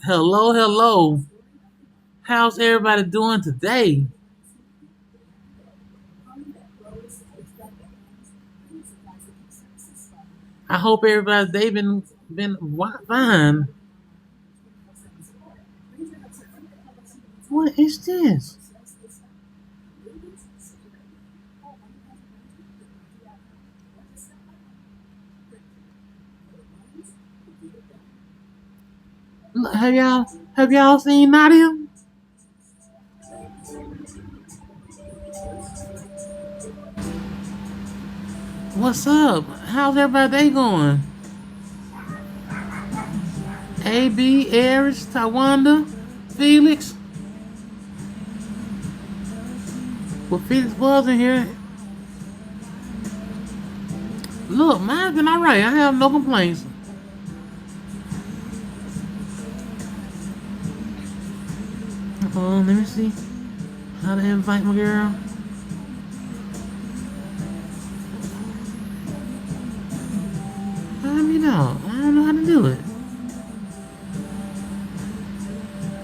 Hello, hello. How's everybody doing today? I hope everybody they been fine. What is this? Look, have y'all seen Nadia? What's up? How's everybody day going? AB, Aries, Tawanda, Felix. Well, Felix was in here. Look, mine's been alright. I have no complaints. Let me see how to invite my girl. I don't know how to do it.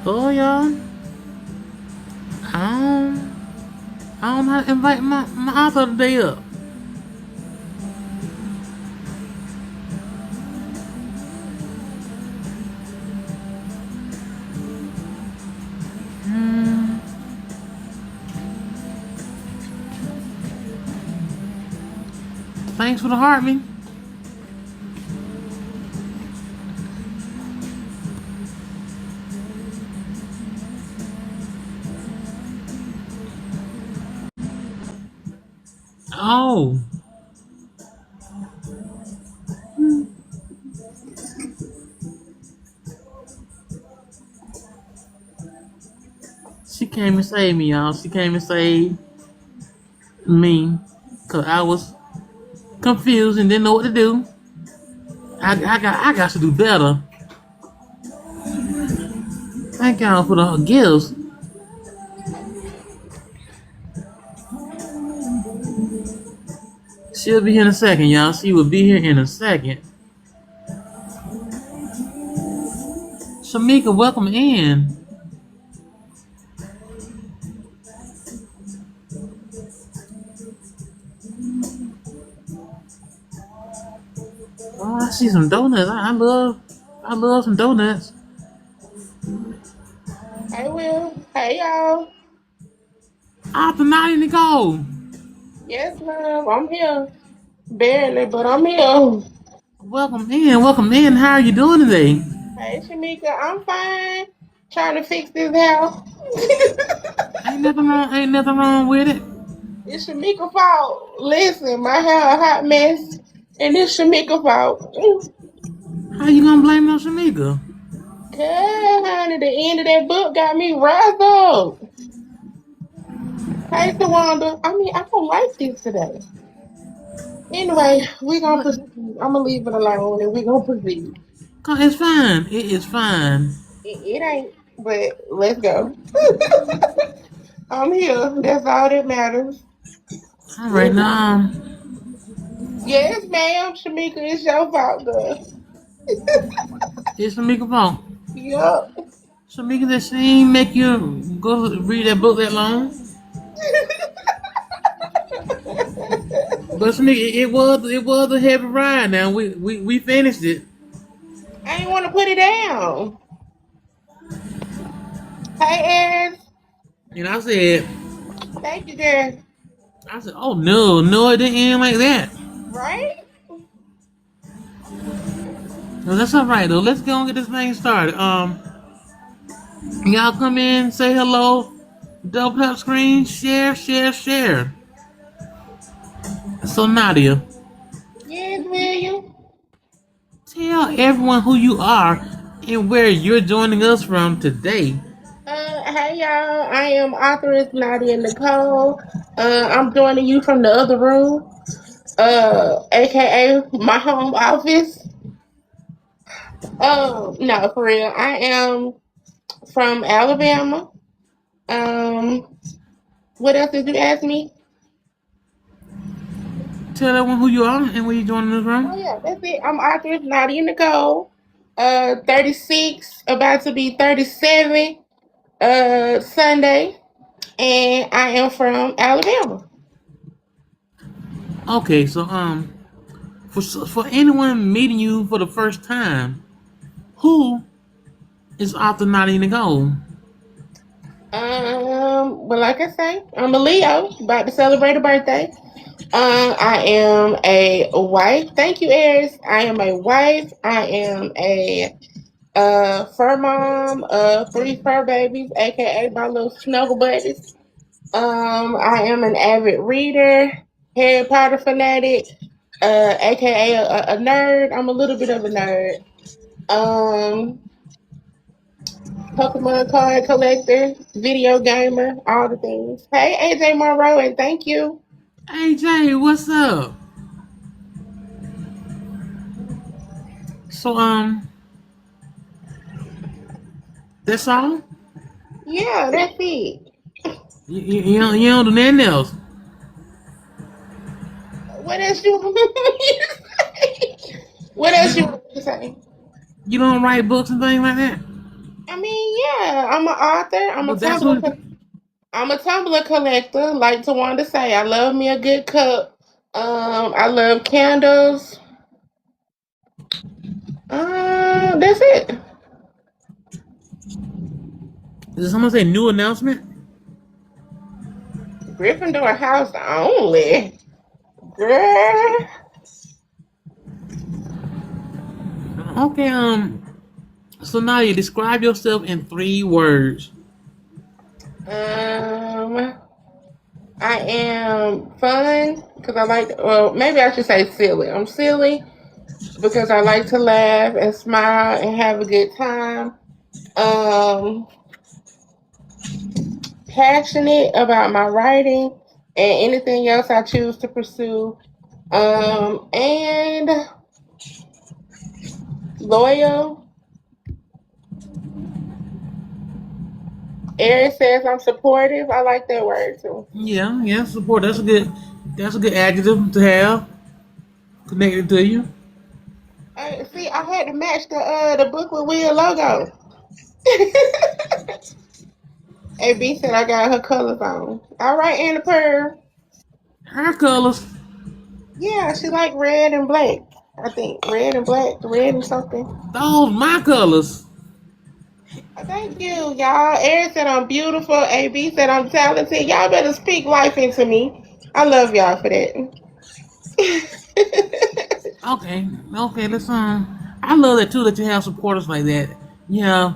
Oh, y'all. I don't, I don't know how to invite my author today up. Hmm. Thanks for the heart, me. Oh, she came and saved me, y'all. She came and saved me because I was confused and didn't know what to do. I got to do better. Thank y'all for the gifts. She'll be here in a second, y'all. She will be here in a second. Shamika, welcome in. Oh, I see some donuts. I love some donuts. Hey, Will. Hey, y'all. Author Nadia Nicole. Yes, ma'am. I'm here. Barely, but I'm here. Welcome in. Welcome in. How are you doing today? Hey, Shamika. I'm fine. Trying to fix this house. Ain't nothing wrong. Ain't nothing wrong with it. It's Shamika's fault. Listen, my hair a hot mess, and it's Shamika's fault. How you gonna blame no Shamika? Cause, honey, the end of that book got me razzled. Hey, Tawanda. I don't like this today. Anyway, we're gonna What? proceed. I'm gonna leave it alone, and we're gonna proceed. It's fine. It is fine. It ain't, but let's go. I'm here. That's all that matters. All right now. Yes, ma'am, Shamika, it's your fault, girl. It's Shamika fault. Yup. Shamika, that she ain't make you go read that book that long. But Shamika, it was a heavy ride. Now we finished it, I ain't want to put it down. Hey, Aries. and Thank you, girl. I said, oh no, no, it didn't end like that. Right? No, that's all right though. Let's go and get this thing started. Y'all come in, say hello, double tap screen, share, share, share. So Nadia, Yes, William. tell everyone who you are and where you're joining us from today. Hey, y'all. I am Authoress Nadia Nicole. I'm joining you from the other room, aka my home office. No, for real. I am from Alabama. Um, what else did you ask me? Tell everyone who you are and where you're joining us Oh from. yeah, that's it. I'm Authoress Nadia Nicole. 36, about to be 37 Sunday, and I am from Alabama. Okay, so for anyone meeting you for the first time, who is author Nadia Nicole? Well, like I say, I'm a Leo, about to celebrate a birthday. I am a wife. Thank you, Aries. I am a wife. I am a fur mom of three fur babies, aka my little snuggle buddies. I am an avid reader, Harry Potter fanatic, aka a nerd. I'm a little bit of a nerd. Um, Pokemon card collector, video gamer, all the things. Hey, AJ Monroe, and thank you. AJ, what's up? So that's all. Yeah, that's it. You don't do nothing else. What else you want me to say? What else you You want me to say? you don't write books and things like that. I mean, yeah, I'm an author. But that's what. I'm a Tumblr collector. Like Tawanda say, I love me a good cup. I love candles. That's it. Did someone say new announcement? Gryffindor house only. Girl. Okay. So now you describe yourself in 3 words. Um, I am fun because I like. Well, maybe I should say silly. I'm silly because I like to laugh and smile and have a good time. Um, Passionate about my writing and anything else I choose to pursue. And loyal. Eric says I'm supportive. I like that word too. Yeah, yeah, support. That's a good adjective to have connected to you. See, I had to match the book with Will logo. AB said I got her colors on. All right, Anna Pearl. Hair colors. Yeah, she like red and black. I think red and black, red and something. Those my colors. Thank you, y'all. Eric said I'm beautiful. AB said I'm talented. Y'all better speak life into me. I love y'all for that. Okay, okay. Let's I love that too that you have supporters like that. Yeah,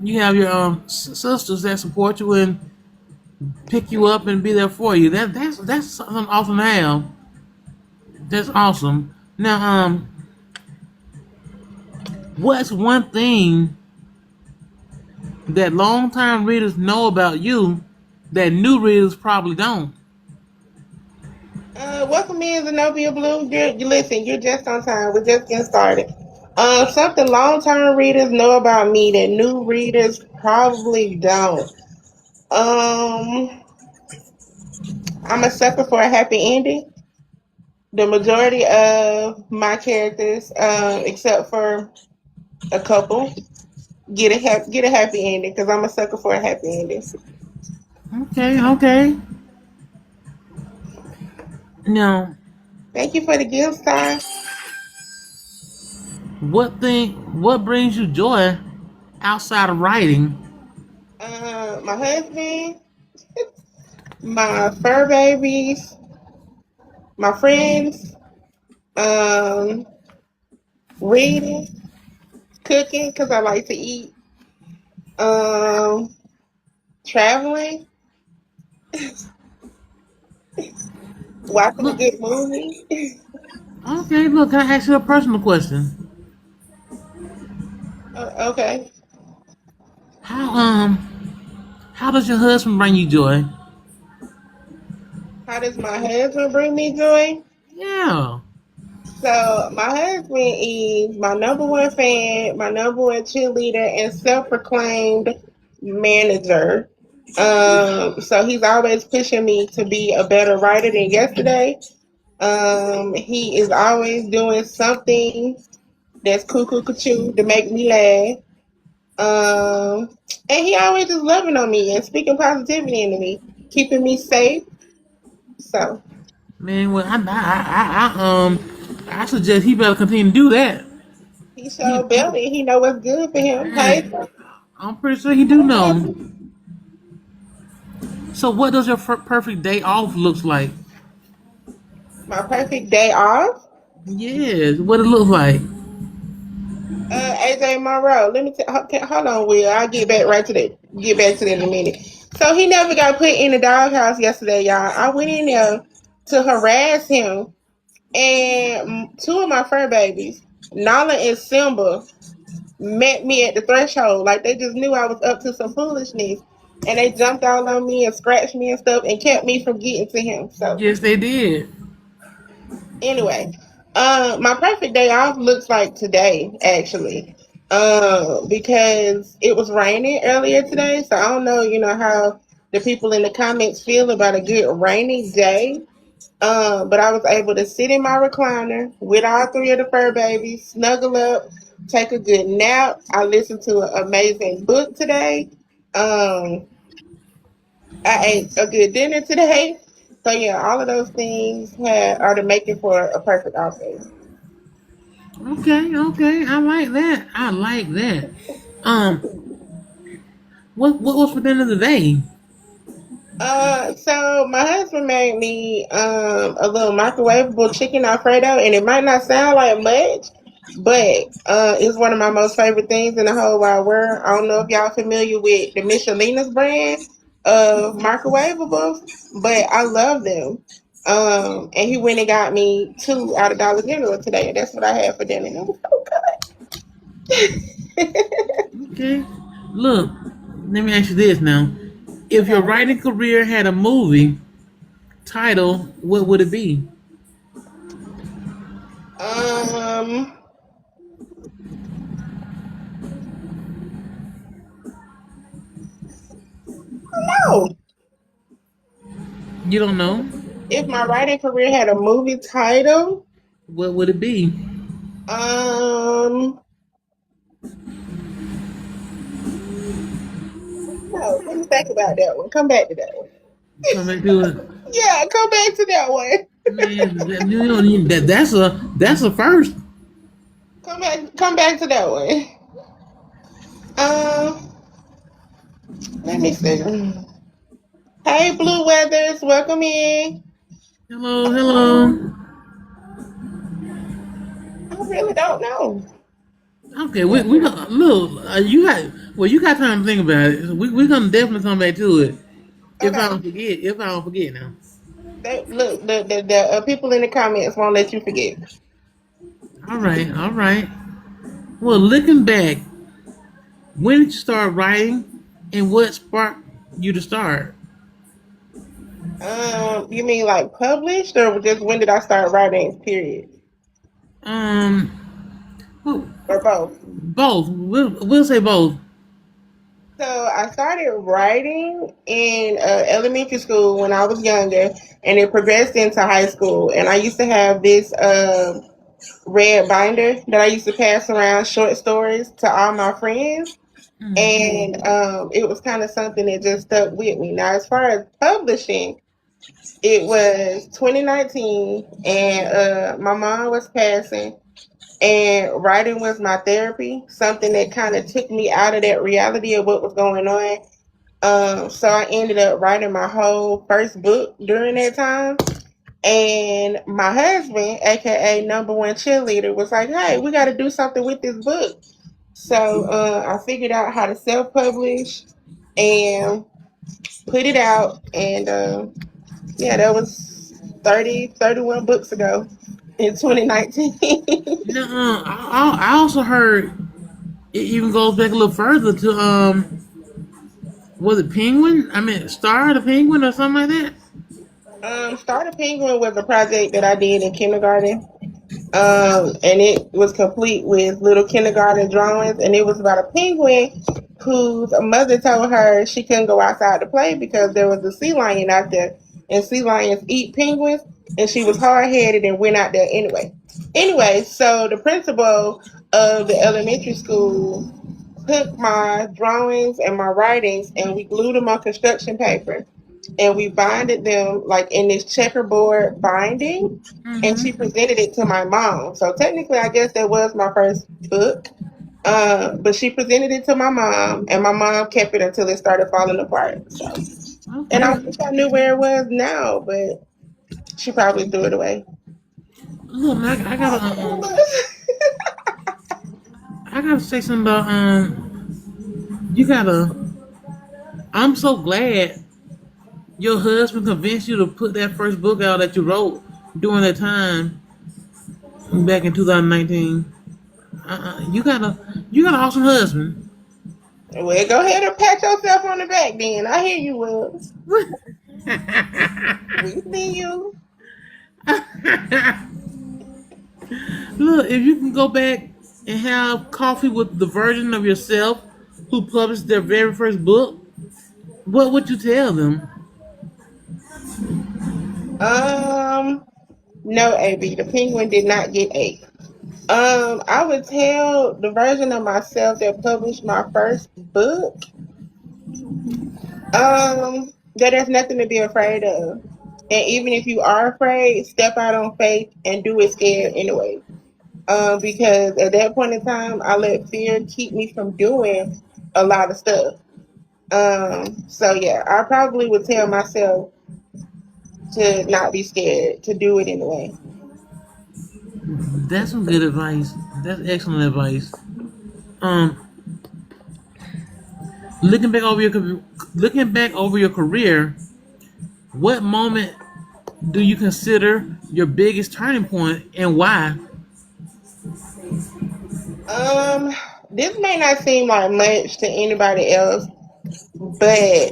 you have your sisters that support you and pick you up and be there for you. That's something awesome to have. That's awesome. Now what's one thing that longtime readers know about you that new readers probably don't? Welcome in, Zenobia Blue. Listen, you're just on time. We're just getting started. Something long-term readers know about me that new readers probably don't. Um, I'm a sucker for a happy ending. The majority of my characters, except for a couple, get a happy ending because I'm a sucker for a happy ending. Okay, okay. Now, Thank you for the gift, Star. what brings you joy outside of writing? My husband, my fur babies, my friends, um, reading, cooking because I like to eat, um, traveling, watching a Look, good movie. okay, look, can I ask you a personal question? Okay. How how does your husband bring you joy? How does my husband bring me joy? Yeah. So my husband is my number one fan, my number one cheerleader, and self-proclaimed manager. So he's always pushing me to be a better writer than yesterday. He is always doing something that's cuckoo to make me laugh. And he always just loving on me and speaking positivity into me, keeping me safe. So Man, well, I suggest he better continue to do that. he showed He, belly. He know what's good for him. Hey, man, I'm pretty sure he do know. So, what does your perfect day off looks like? my perfect day off. Yes, what it looks like. AJ Monroe. Let me hold on, Will. I'll get back right to that. Get back to that in a minute. So he never got put in the doghouse yesterday, y'all. I went in there to harass him, and two of my fur babies, Nala and Simba, met me at the threshold. Like they just knew I was up to some foolishness, and they jumped all on me and scratched me and stuff, and kept me from getting to him. So Yes, they did. anyway, my perfect day off looks like today, actually. Because it was raining earlier today, so I don't know, how the people in the comments feel about a good rainy day. But I was able to sit in my recliner with all three of the fur babies, snuggle up, take a good nap. I listened to an amazing book today. Um, I ate a good dinner today. So yeah, all of those things are the making for a perfect off day. Okay, okay, I like that. I like that. What was for dinner today? So my husband made me a little microwavable chicken Alfredo, and it might not sound like much, but it's one of my most favorite things in the whole wide world. I don't know if y'all familiar with the Michelina's brand of microwavables, but I love them. And he went and got me two out of Dollar General today, and that's what I had for dinner. It was so good. Okay, look, let me ask you this now. If your Okay. writing career had a movie title, what would it be? Um, no. You don't know? If my writing career had a movie title, What would it be? um, no, let me think about that one. Come back to that one. Come back to it. Yeah, come back to that one. Man, you don't even, that's a first. Come back to that one. Um, let me see. Hey, Blue Weathers, welcome in. Hello, hello. Um, I really don't know. Okay, we gonna look. You got time to think about it. We gonna definitely come back to it. If I Okay, don't forget, if I don't forget now. look, the people in the comments won't let you forget. All right, all right. Well, looking back, when did you start writing, and what sparked you to start? You mean like published, or just when did I start writing? Period, Um, well, or both? both. We'll say both. So I started writing in elementary school when I was younger, and it progressed into high school. And I used to have this red binder that I used to pass around short stories to all my friends, and it was kind of something that just stuck with me. Now, as far as publishing, it was 2019, and my mom was passing. And writing was my therapy, something that kind of took me out of that reality of what was going on. So I ended up writing my whole first book during that time. And my husband, aka number one cheerleader, was like, "Hey, we got to do something with this book." So I figured out how to self-publish and put it out. And yeah, that was 31 books ago in 2019. No, I also heard it even goes back a little further to was it Penguin? I mean, Star the Penguin or something like that. Start a Penguin was a project that I did in kindergarten. And it was complete with little kindergarten drawings, and it was about a penguin whose mother told her she couldn't go outside to play because there was a sea lion out there, and sea lions eat penguins, and she was hard headed and went out there anyway. Anyway, so the principal of the elementary school took my drawings and my writings and we glued them on construction paper and we binded them like in this checkerboard binding and she Mm-hmm. presented it to my mom. So technically I guess that was my first book. But she presented it to my mom and my mom kept it until it started falling apart. So and I Okay. wish I knew where it was now, but she probably threw it away. Look, man, I gotta say something about you gotta. I'm so glad your husband convinced you to put that first book out that you wrote during that time back in 2019. You got an awesome husband. Well, go ahead and pat yourself on the back then. I hear you, Will. We see you. Look, if you can go back and have coffee with the version of yourself who published their very first book, what would you tell them? Um, no, AB. The penguin did not get ate. I would tell the version of myself that published my first book, that there's nothing to be afraid of. And even if you are afraid, step out on faith and do it scared anyway. Because at that point in time, I let fear keep me from doing a lot of stuff. So yeah, I probably would tell myself to not be scared, to do it anyway. That's some good advice. That's excellent advice. Um, looking back over looking back over your career, what moment do you consider your biggest turning point and why? Um, this may not seem like much to anybody else, but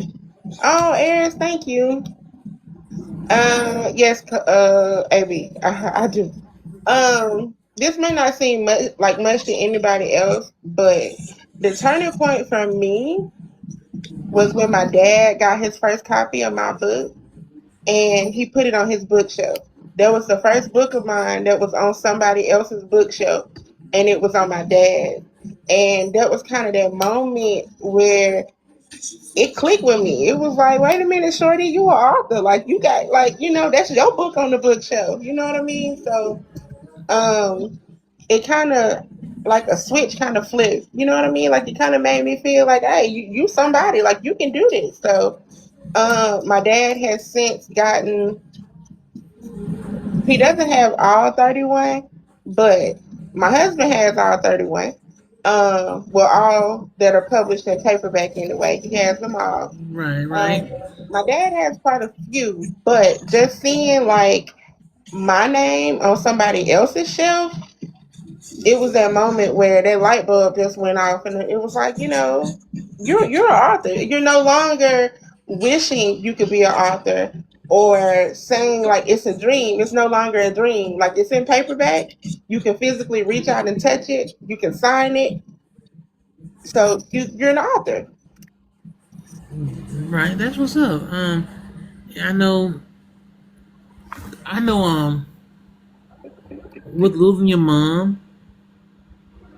oh, Eris, thank you. Yes, AB, I do. This may not seem much to anybody else, but the turning point for me was when my dad got his first copy of my book and he put it on his bookshelf. That was the first book of mine that was on somebody else's bookshelf, and it was on my dad. And that was kind of that moment where it clicked with me. It was like, wait a minute, Shorty, you an author. Like you got like, that's your book on the bookshelf. You know what I mean? So um it kinda like a switch kind of flipped. You know what I mean? Like it kind of made me feel like, hey, you somebody, like you can do this. So my dad has since gotten, he doesn't have all 31, but my husband has all 31. Well, all that are published in paperback anyway. He has them all. Right, Um, right. my dad has quite a few, but just seeing like my name on somebody else's shelf, it was that moment where that light bulb just went off, and it was like, you're an author. You're no longer wishing you could be an author or saying like it's a dream. It's no longer a dream. Like it's in paperback. You can physically reach out and touch it. You can sign it. So you're an author. Right, that's what's up. I know, I know. With losing your mom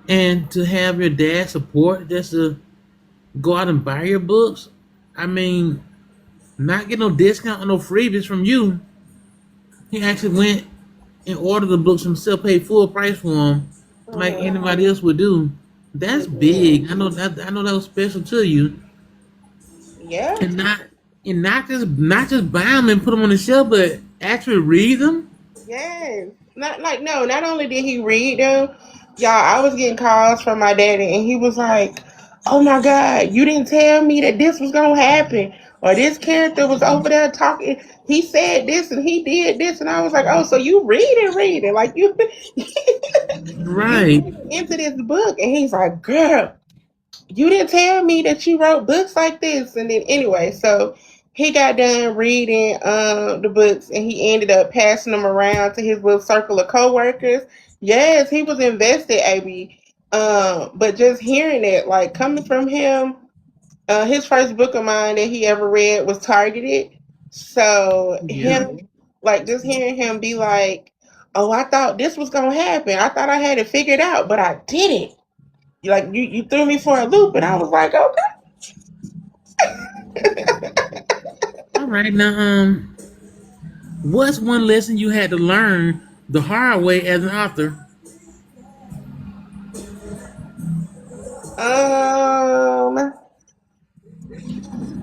and to have your dad support just to go out and buy your books. I mean, not get no discount or no freebies from you. He actually went and ordered the books himself, paid full price for them, like Mm-hmm. anybody else would do. That's Mm-hmm. big. I know that. I know that was special to you, Yeah. and not just buy them and put them on the shelf, but actually read them. Yes. Not like no, not only did he read them, y'all, I was getting calls from my daddy and he was like, "Oh my God, you didn't tell me that this was gonna happen. Or this character was over there talking. He said this and he did this." And I was like, "Oh, so you read it. Like you Right. into this book." And he's like, "Girl, you didn't tell me that you wrote books like this." And then anyway, so he got done reading the books and he ended up passing them around to his little circle of coworkers. Yes, he was invested, AB. But just hearing it, like coming from him, his first book of mine that he ever read was Targeted. So Yeah. him, like just hearing him be like, oh, I thought this was gonna happen. I thought I had it figured out, but I didn't. Like you threw me for a loop, and I was like, All right, now, what's one lesson you had to learn the hard way as an author? okay.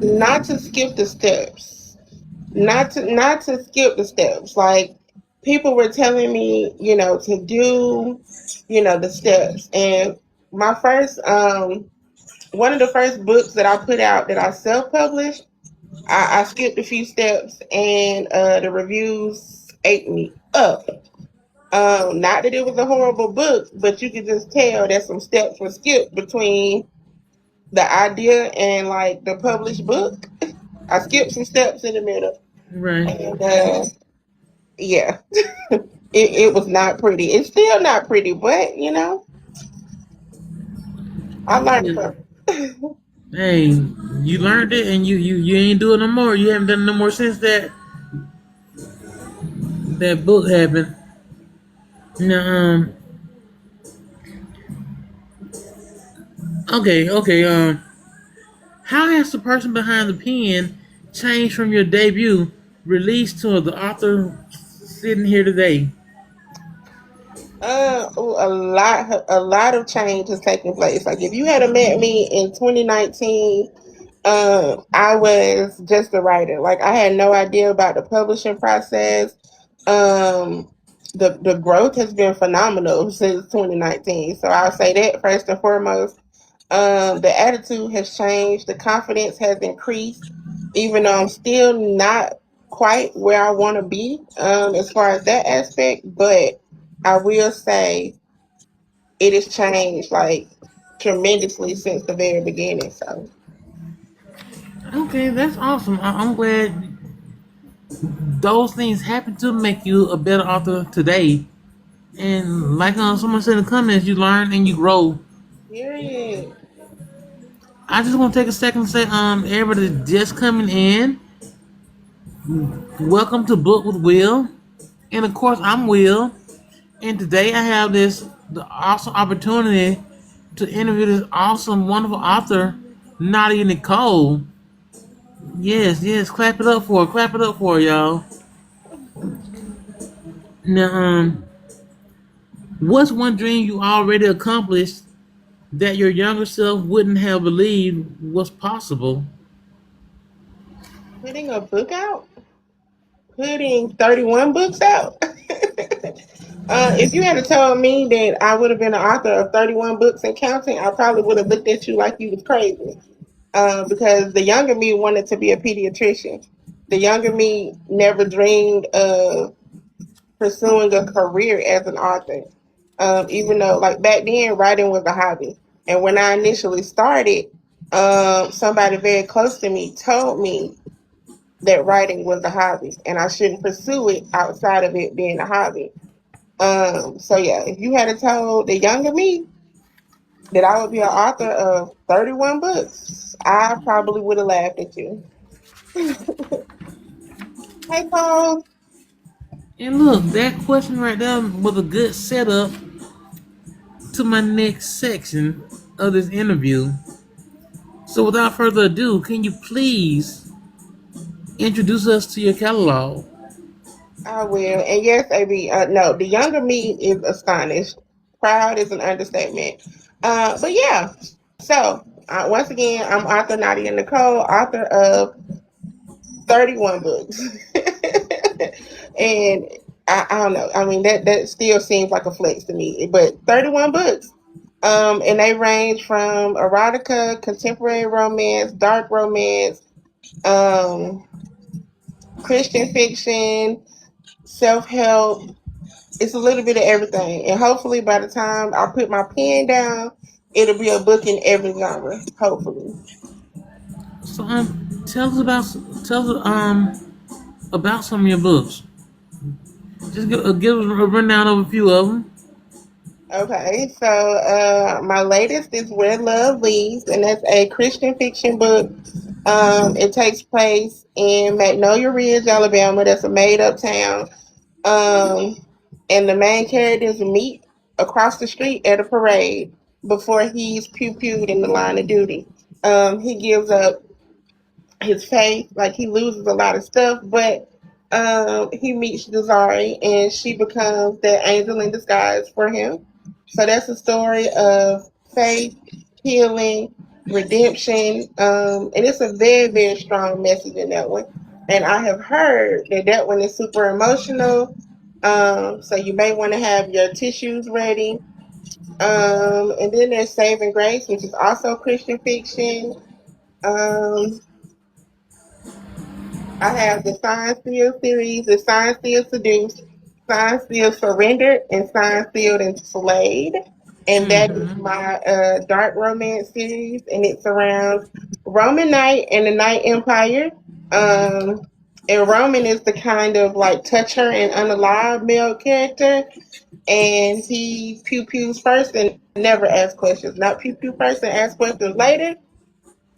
Not to skip the steps. Not to skip the steps. Like people were telling me, to do, the steps. And my first one of the first books that I put out that I self published, I skipped a few steps and the reviews ate me up. Not that it was a horrible book, but you could just tell that some steps were skipped between the idea and like the published book. I skipped some steps in the middle, Right. and yeah, it was not pretty. It's still not pretty, but I learned from it. Hey, you learned it, and you ain't doing no more. You haven't done no more since that book happened. Now, okay. How has the person behind the pen changed from your debut release to the author sitting here today? A lot of change has taken place. Like if you had met me in 2019, I was just a writer. Like I had no idea about the publishing process. Um, the growth has been phenomenal since 2019. So I'll say that first and foremost. The attitude has changed. The confidence has increased, even though I'm still not quite where I want to be as far as that aspect. But I will say it has changed like tremendously since the very beginning. So Okay, that's awesome. I'm glad those things happen to make you a better author today. And like someone said in the comments, you learn and you grow. period. I just want to take a second to say, everybody that's just coming in, welcome to Book with Will. And of course, I'm Will. And today I have the awesome opportunity to interview this awesome, wonderful author, Nadia Nicole. Yes, clap it up for her. Clap it up for her, y'all. Now, what's one dream you already accomplished that your younger self wouldn't have believed was possible? Putting a book out, putting 31 books out. If you had told me that I would have been an author of 31 books and counting, I probably would have looked at you like you was crazy. Because the younger me wanted to be a pediatrician. The younger me never dreamed of pursuing a career as an author. Even though, like back then, writing was a hobby. And when I initially started, somebody very close to me told me that writing was a hobby and I shouldn't pursue it outside of it being a hobby. So yeah, if you had told the younger me that I would be an author of 31 books, I probably would have laughed at you. Hey, Paul. And look, that question right there was a good setup to my next section of this interview. So without further ado, can you please introduce us to your catalog? I will. And yes, AB, no, the younger me is astonished. Proud is an understatement. But yeah, so once again, I'm author Nadia Nicole, author of 31 books. And I don't know. I mean, that still seems like a flex to me, but 31 books. And they range from erotica, contemporary romance, dark romance, um, Christian fiction, self help. It's a little bit of everything. And hopefully by the time I put my pen down, it'll be a book in every genre. Hopefully. So tell us about some of your books. Just give us a rundown of a few of them. Okay, so my latest is Where Love Leads, and that's a Christian fiction book. It takes place in Magnolia Ridge, Alabama. That's a made up town. Um, and the main characters meet across the street at a parade before he's pew pewed in the line of duty. He gives up his faith, like he loses a lot of stuff, but he meets Desari and she becomes the angel in disguise for him. So that's a story of faith, healing, redemption, and it's a very, very strong message in that one. And I have heard that that one is super emotional, so you may want to have your tissues ready. And then there's Saving Grace, which is also Christian fiction. Um, I have the Sign Seal series, the Sign Seal Seduced, Sign Seal Surrendered, and Sign Sealed Enslaved. And that is Mm-hmm. my dark romance series, and it surrounds Roman Knight and the Knight Empire. Um, and Roman is the kind of like toucher and unalive male character, and he pew pews first and never asks questions. Not pew pew first and ask questions later.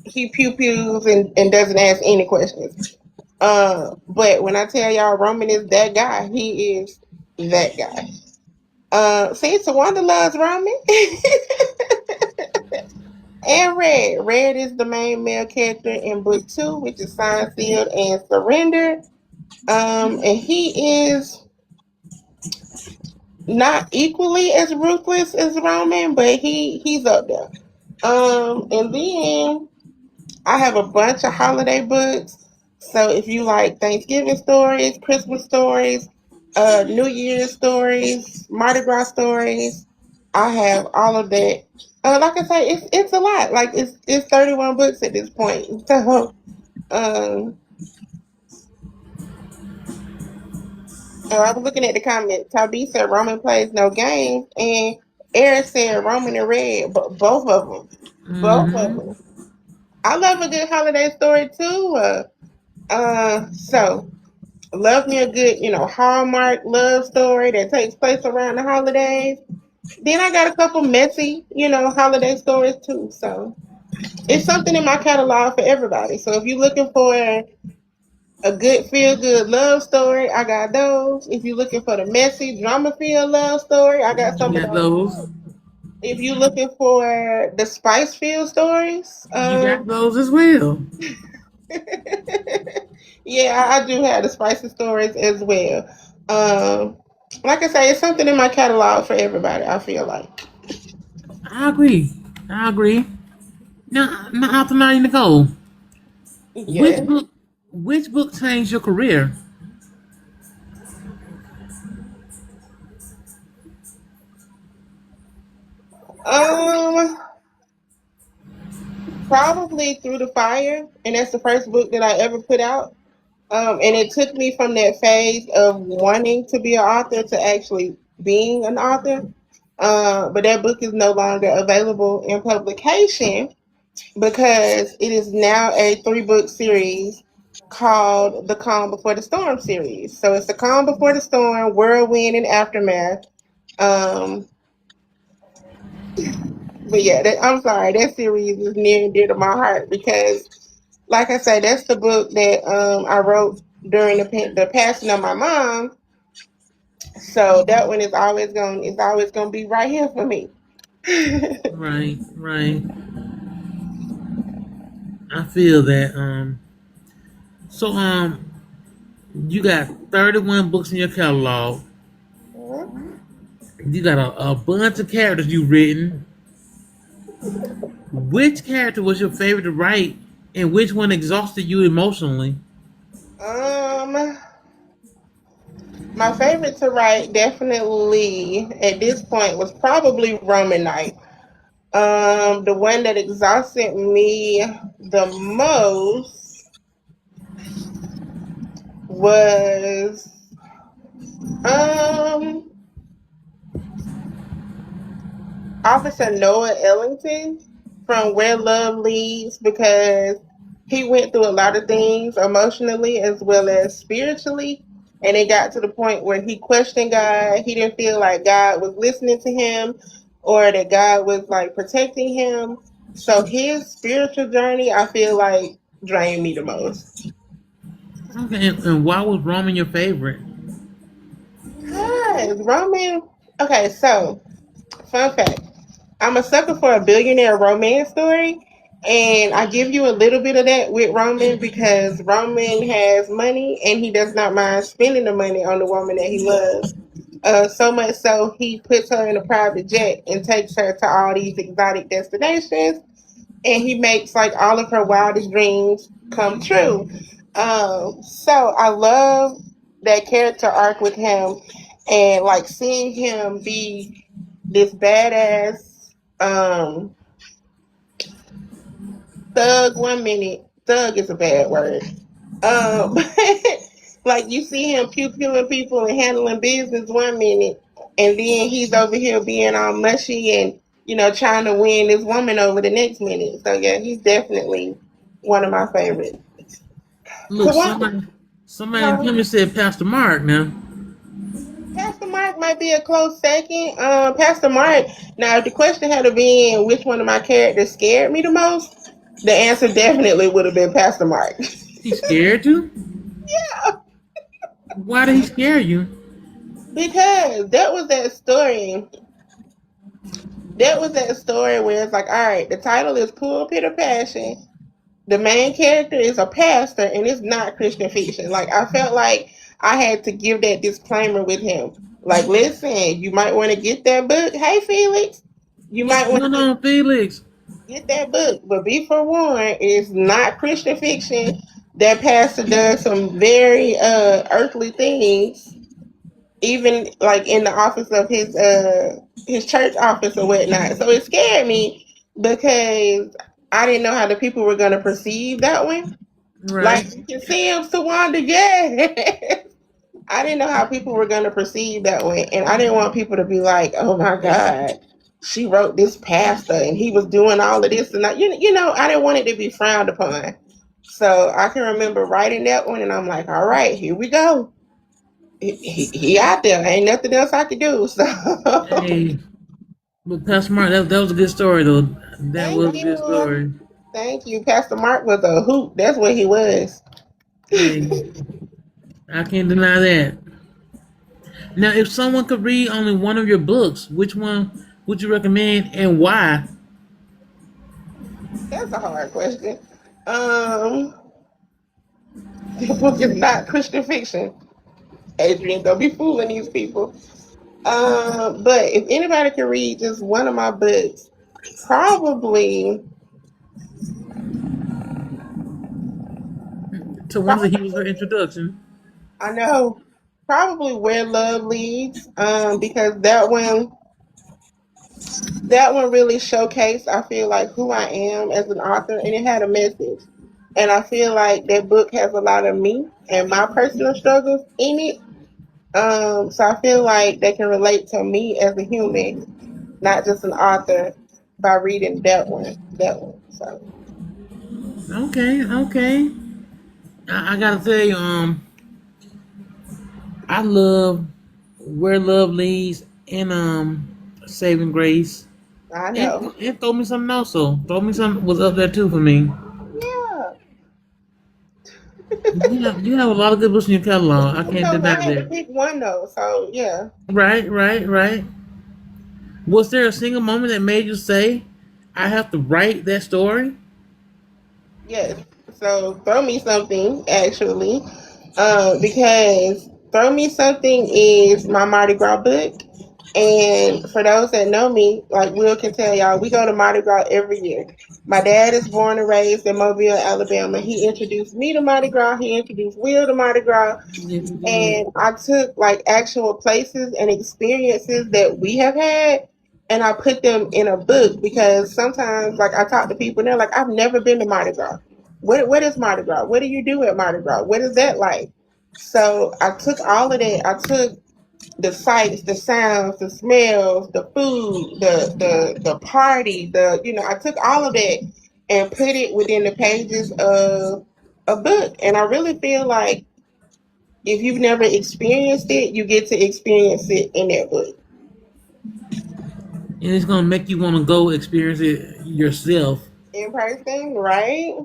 He pew pews and doesn't ask any questions. But when I tell y'all Roman is that guy, he is that guy. See, Tawanda loves Roman. And Red. Red is the main male character in book two, which is Signed, Sealed, and Surrendered. And he is not equally as ruthless as Roman, but he's up there. And then I have a bunch of holiday books. So if you like Thanksgiving stories, Christmas stories, New Year's stories, Mardi Gras stories, I have all of that. Like I say, it's a lot. Like it's 31 books at this point. So um, I was looking at the comments. Tabi said Roman plays no games, and Eric said Roman and Red, but both of them, both of Mm-hmm. them. I love a good holiday story too. So love me a good, Hallmark love story that takes place around the holidays. Then I got a couple messy, holiday stories too. So it's something in my catalog for everybody. So if you're looking for a good feel good love story, I got those. If you're looking for the messy drama filled love story, I got You some of got those. those. If you're looking for the spice filled stories, You got those as well. yeah, I do have the spicy stories as well. Um, like I say, it's something in my catalog for everybody. I feel like. I agree. I agree. Now after Nadia Nicole, which Yeah. book, which book changed your career? Um, Probably Through the Fire, and that's the first book that I ever put out. And it took me from that phase of wanting to be an author to actually being an author. But that book is no longer available in publication because it is now a three-book series called the Calm Before the Storm series. So it's the Calm Before the Storm, Whirlwind, and Aftermath. Um, but yeah, I'm sorry, that series is near and dear to my heart because, like I said, that's the book that I wrote during the passing of my mom. So that one is always gonna be right here for me. Right, right. I feel that. So you got 31 books in your catalog. You got a bunch of characters you've written. Which character was your favorite to write, and which one exhausted you emotionally? um, my favorite to write definitely at this point was probably Roman Night. The one that exhausted me the most was um Officer Noah Ellington from Where Love Leads because he went through a lot of things emotionally as well as spiritually. And it got to the point where he questioned God. He didn't feel like God was listening to him or that God was like protecting him. So his spiritual journey, I feel like, drained me the most. Okay, and why was Roman your favorite? Yes, Roman. Okay, so fun fact. I'm a sucker for a billionaire romance story. And I give you a little bit of that with Roman because Roman has money and he does not mind spending the money on the woman that he loves. So much so he puts her in a private jet and takes her to all these exotic destinations, and he makes like all of her wildest dreams come true. So I love that character arc with him, and like seeing him be this badass thug. 1 minute, thug is a bad word. But like you see him pew pewing people and handling business 1 minute, and then he's over here being all mushy and trying to win this woman over the next minute. So yeah, he's definitely one of my favorites. Look, The one, somebody in the comments said Pastor Mark. Now, Pastor Mark might be a close second. Pastor Mark. Now, if the question had been which one of my characters scared me the most, the answer definitely would have been Pastor Mark. he scared you. Why did he scare you? Because that was that story where it's like, all right, the title is Pulpit of Passion. The main character is a pastor, and it's not Christian fiction. Like I felt like I had to give that disclaimer with him. Like, listen, you might want to get that book. Hey, Felix, you What's might want to going get on, Felix? get that book, but be forewarned, it's not Christian fiction. That pastor does some very earthly things, even like in the office of his church office or whatnot. So it scared me because I didn't know how the people were gonna perceive that one. Right. Like you can see him, Sawanda, yes. I didn't know how people were gonna perceive that one, and I didn't want people to be like, "Oh my God, she wrote this pastor, and he was doing all of this and that." I didn't want it to be frowned upon. So I can remember writing that one, and I'm like, "All right, here we go. He out there. Ain't nothing else I could do." So Hey, but Pastor Mark, that was a good story though. That thank was a good you, story. thank you. Pastor Mark was a hoot. That's what he was. Hey, I can't deny that. Now, if someone could read only one of your books, which one would you recommend and why? That's a hard question. Um, the book is not Christian fiction. Adrian, don't be fooling these people. But if anybody can read just one of my books, probably, So one of the He was her probably, introduction. I know, probably Where Love Leads, because that one really showcased, I feel like, who I am as an author, and it had a message. And I feel like that book has a lot of me and my personal struggles in it. So I feel like they can relate to me as a human, not just an author, by reading that one. That one. So Okay, okay. I gotta tell you, I love Where Love Leads and Saving Grace. I And know. and throw me something else. So throw me something was up there too for me. Yeah. You have a lot of good books in your catalog. I can't I deny had to that. pick one though. So yeah. Right, right, right. Was there a single moment that made you say, "I have to write that story"? Yes. So throw me something actually, because throw me something is my Mardi Gras book. And for those that know me, like Will can tell y'all, we go to Mardi Gras every year. My dad is born and raised in Mobile, Alabama. He introduced me to Mardi Gras. He introduced Will to Mardi Gras. Yes, you did. And I took like actual places and experiences that we have had, and I put them in a book because sometimes like I talk to people and they're like, I've never been to Mardi Gras. What is Mardi Gras? What do you do at Mardi Gras? What is that like? So I took all of that. I took the sights, the sounds, the smells, the food, the party, I took all of that and put it within the pages of a book. And I really feel like if you've never experienced it, you get to experience it in that book. And it's gonna make you want to go experience it yourself. In person, right?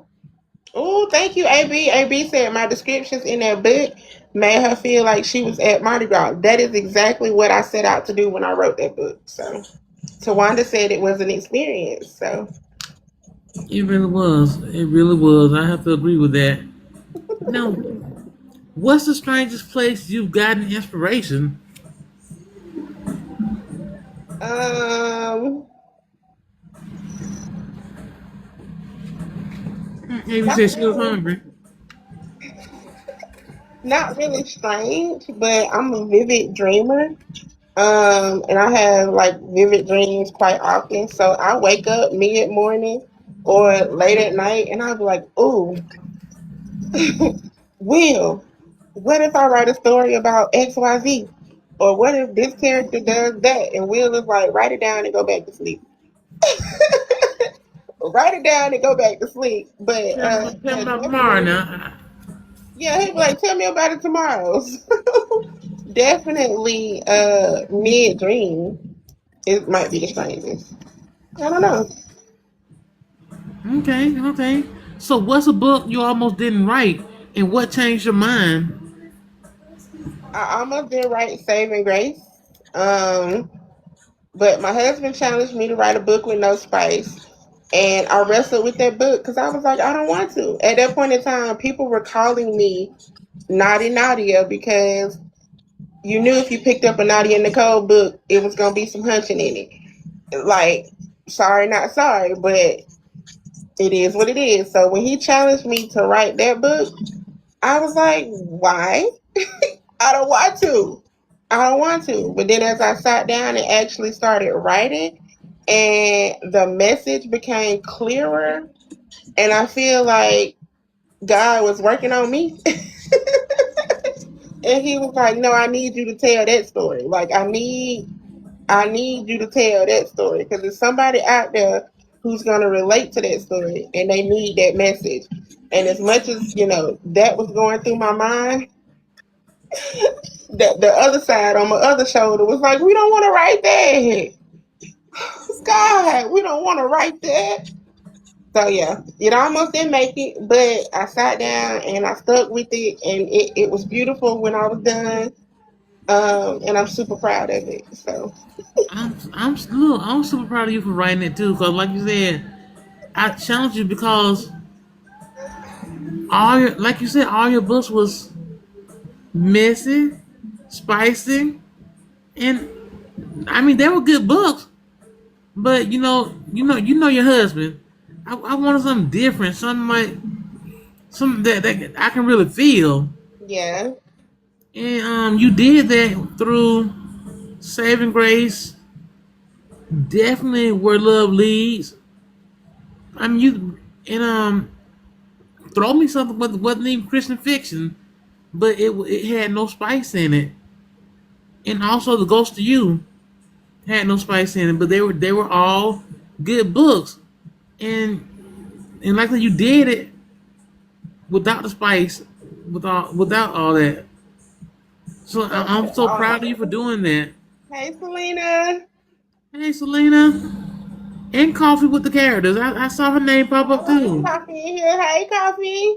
Oh, thank you, AB. AB said my descriptions in that book made her feel like she was at Mardi Gras. That is exactly what I set out to do when I wrote that book. So, Tawanda said it was an experience. So, It really was. It really was. I have to agree with that. Now, what's the strangest place you've gotten inspiration? um, Amy not said she was really, hungry. not really strange, but I'm a vivid dreamer. And I have like vivid dreams quite often. So I wake up mid morning or late at night, and I'll be like, "Ooh, Will, what if I write a story about XYZ? Or what if this character does that?" And Will is like, "Write it down and go back to sleep." Write it down and go back to sleep. But Tell me yeah, about tomorrow definitely. now. Yeah, he'd be like, "Tell me about it tomorrow." Definitely mid dream. It might be the strangest. I don't know. Okay, okay. So, what's a book you almost didn't write, and what changed your mind? I almost did write Saving Grace. Um, but my husband challenged me to write a book with no spice. And I wrestled with that book because I was like, I don't want to. At that point in time, people were calling me Naughty Nadia because you knew if you picked up a Nadia and Nicole book, it was going to be some hunching in it. Like, sorry, not sorry, but it is what it is. So when he challenged me to write that book, I was like, why? I don't want to. I don't want to. But then as I sat down and actually started writing, and the message became clearer, and I feel like God was working on me. And he was like, "No, I need you to tell that story. Like I need you to tell that story because there's somebody out there who's gonna relate to that story and they need that message." And as much as that was going through my mind, the other side on my other shoulder was like, "We don't want to write that, God. We don't want to write that." So yeah, it almost didn't make it, but I sat down and I stuck with it, and it was beautiful when I was done. And I'm super proud of it. So I'm super proud of you for writing it too. Cause like you said, I challenged you because like you said, all your books was messy, spicy, and I mean they were good books. But you know your husband. I wanted something different, something that I can really feel. yeah, And you did that through Saving Grace, definitely where love leads. I mean you and throw me something that wasn't even Christian fiction, but it had no spice in it. And also the Ghost of You had no spice in it, but they were all good books. And like you did it without the spice, without all that. So that's I'm so proud of you awesome. for doing that. Hey, Selena. Hey, Selena, and Coffee with the characters. I saw her name pop up Oh, I see too. Coffee in here. Hey, Coffee.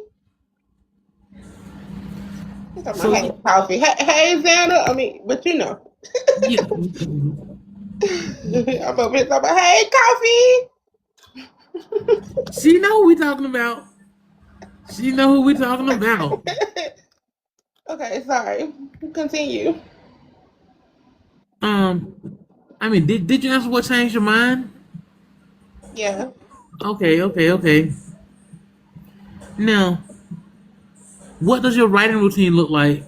I'm talking about So hey, Coffee. Hey, Xander. I mean, but you I'm over here talking about hey, Coffee. she know who we talking about. She know who we talking about. Okay, sorry. Continue. I mean, did you answer what changed your mind? Yeah. Okay, okay, okay. Now, what does your writing routine look like?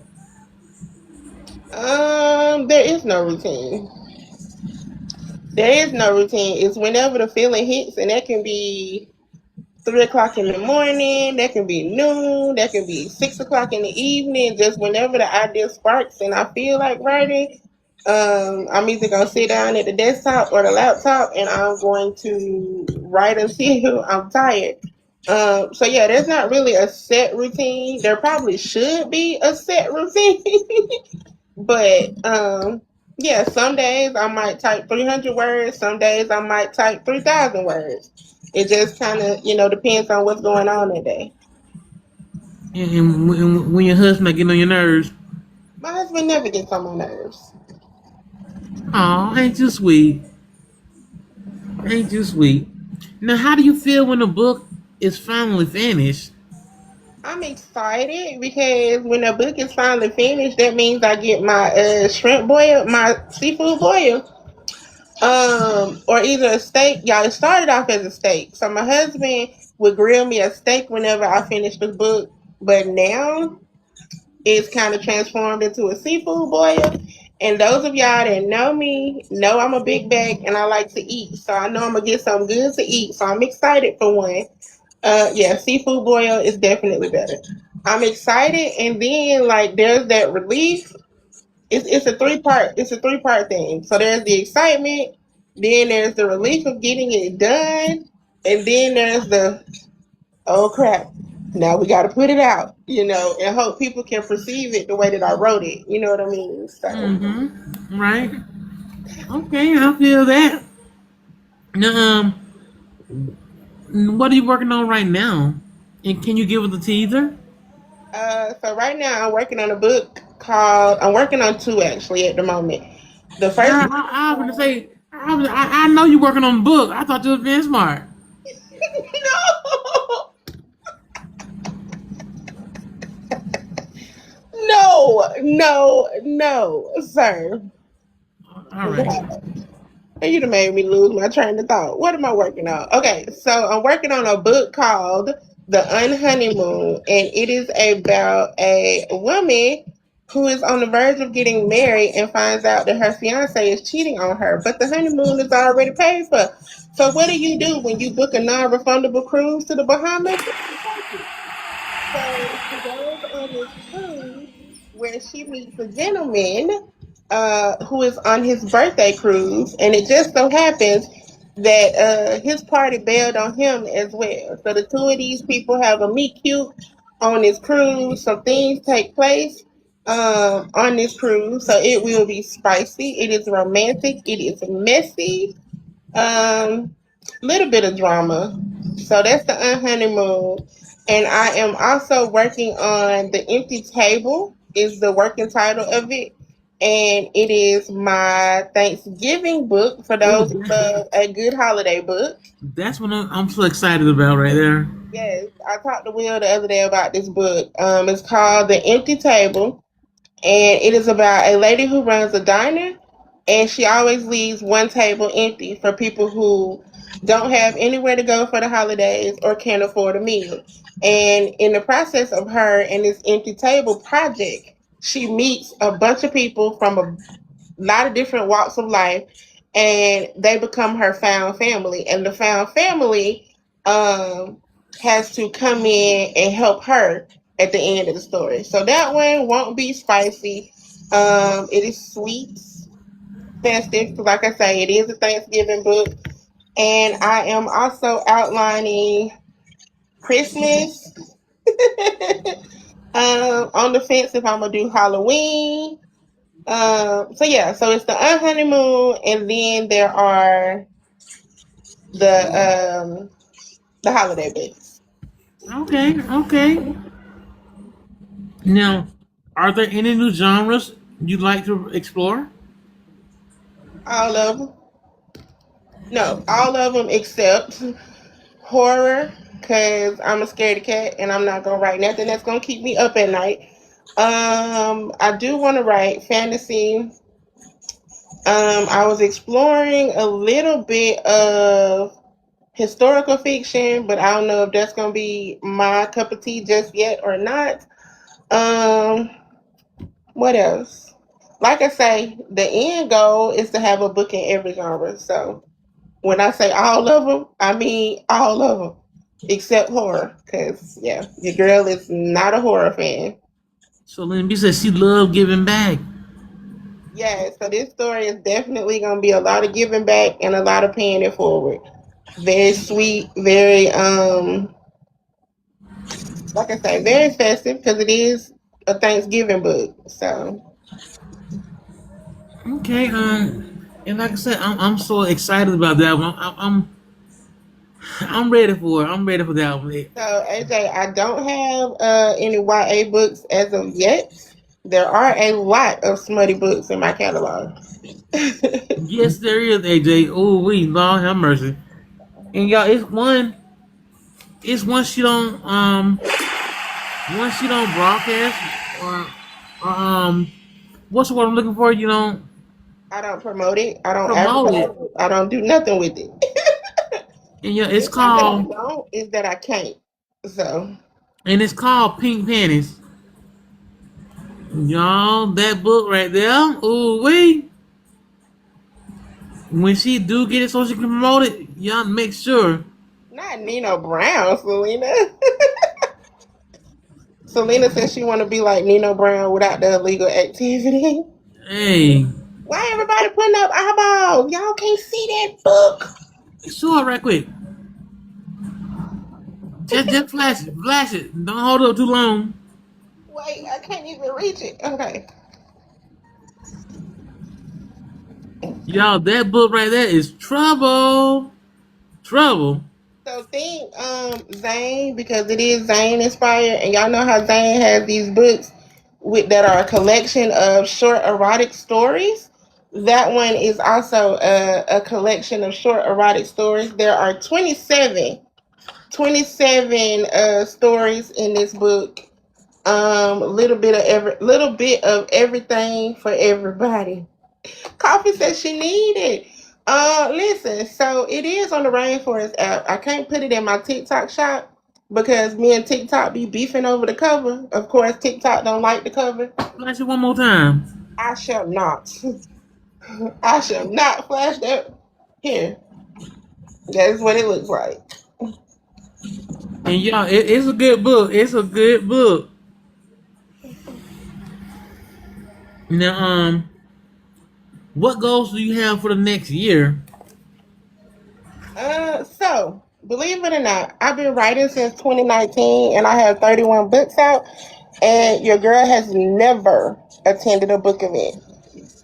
There is no routine. There is no routine. It's whenever the feeling hits, and that can be 3 o'clock in the morning, that can be noon, that can be 6 o'clock in the evening, just whenever the idea sparks and I feel like writing. I'm either gonna sit down at the desktop or the laptop and I'm going to write until I'm tired. So yeah, there's not really a set routine. There probably should be a set routine. But yeah, some days I might type 300 words, some days I might type 3,000 words. It just kind of depends on what's going on that day. And when your husband not getting on your nerves, My husband never gets on my nerves. oh, ain't you sweet? Ain't you sweet? Now, how do you feel when the book is finally finished? I'm excited because when the book is finally finished, that means I get my shrimp boil, my seafood boil, or either a steak. Y'all, it started off as a steak, so my husband would grill me a steak whenever I finished the book, but now it's kind of transformed into a seafood boil. And those of y'all that know me know I'm a big bag and I like to eat, so I know I'm gonna get something good to eat. So I'm excited for one. Yeah, seafood boil is definitely better. I'm excited, and then like there's that relief. It's a three part thing. So there's the excitement, then there's the relief of getting it done, and then there's the oh crap. Now we got to put it out, and hope people can perceive it the way that I wrote it. You know what I mean? So Mm-hmm. Right. Okay, I feel that. Now, what are you working on right now? And can you give us a teaser? so right now I'm working on a book called. I'm working on two actually at the moment. The first Girl, book is I was gonna called say, I know you working on the book. I thought you was being smart. no, no, no, sir. All right. And you done made me lose my train of thought. What am I working on? Okay, so I'm working on a book called The Unhoneymoon, and it is about a woman who is on the verge of getting married and finds out that her fiance is cheating on her, but the honeymoon is already paid for. So what do when you book a non-refundable cruise to the Bahamas? So she goes on this cruise where she meets a gentleman who is on his birthday cruise, and it just so happens that his party bailed on him as well. So the two of these people have a meet cute on this cruise. Some things take place on this cruise, so it will be spicy. It is romantic. It is messy. Little bit of drama. So that's the unhoneymoon. And I am also working on The Empty Table is the working title of it. And it is my Thanksgiving book for Oh, those who love a good holiday book. that's what I'm so excited about right there. Yes, I talked to Will the other day about this book. It's called The Empty Table, and it is about a lady who runs a diner, and she always leaves one table empty for people who don't have anywhere to go for the holidays or can't afford a meal. And in the process of her and this empty table project, she meets a bunch of people from a lot of different walks of life, and they become her found family. And the found family um, has to come in and help her at the end of the story. So that one won't be spicy. It is sweet, festive. Like I say, it is a Thanksgiving book, and I am also outlining Christmas. On the fence if I'm gonna do Halloween. So yeah, so it's the honeymoon, and then there are the holiday books. Okay, okay. Now, are there any new genres you'd like to explore? All of them. No, all of them except horror, because I'm a scaredy cat, and I'm not gonna write nothing that's gonna keep me up at night. I do want to write fantasy. I was exploring a little bit of historical fiction, but I don't know if that's gonna be my cup of tea just yet or not. Um, what else? Like I say, the end goal is to have a book in every genre. So when I say all of them, I mean all of them, except horror. Cause yeah, your girl is not a horror fan. So Lynn B says she loved giving back. Yeah, so this story is definitely gonna be a lot of giving back and a lot of paying it forward. Very sweet, very like I say, very festive because it is a Thanksgiving book. So Okay, and like I said, I'm so excited about that one. I'm ready for it. I'm ready for that one. So AJ, I don't have any YA books as of yet. There are a lot of smutty books in my catalog. Yes, there is, AJ. Oh, we Lord have mercy. And y'all, it's one she don't broadcast or what's the word I'm looking for? You don't I don't promote it. I don't promote advertise it. it. I don't do nothing with it. And yeah, it's It's not that I called don't, it's that I can't. So Pink Panties. Y'all, that book right there. Ooh wee. When she do get it so she can promote it, y'all make sure. not Nino Brown, Selena. Selena says she want to be like Nino Brown without the illegal activity. Hey, Why everybody putting up eyeballs? Y'all can't see that book. show it right quick. Just flash it. Don't hold it up too long. Wait, I can't even reach it. Okay. Y'all, that book right there is trouble. Trouble. So think Zane, because it is Zane inspired, and y'all know how Zane has these books with that are a collection of short erotic stories. That one is also a collection of short erotic stories. There are 27 stories in this book. Little bit of everything for everybody. Coffee said she needed. Listen, so it is on the Rainforest app. I can't put it in my TikTok shop because me and TikTok be beefing over the cover. Of course, TikTok don't like the cover. Flash it one more time. I shall not. I shall not flash that. Here, that's what it looks like. And y'all, it's a good book. It's a good book. Now, what goals do you have for the next year? So believe it or not, I've been writing since 2019, and I have 31 books out. And your girl has never attended a book event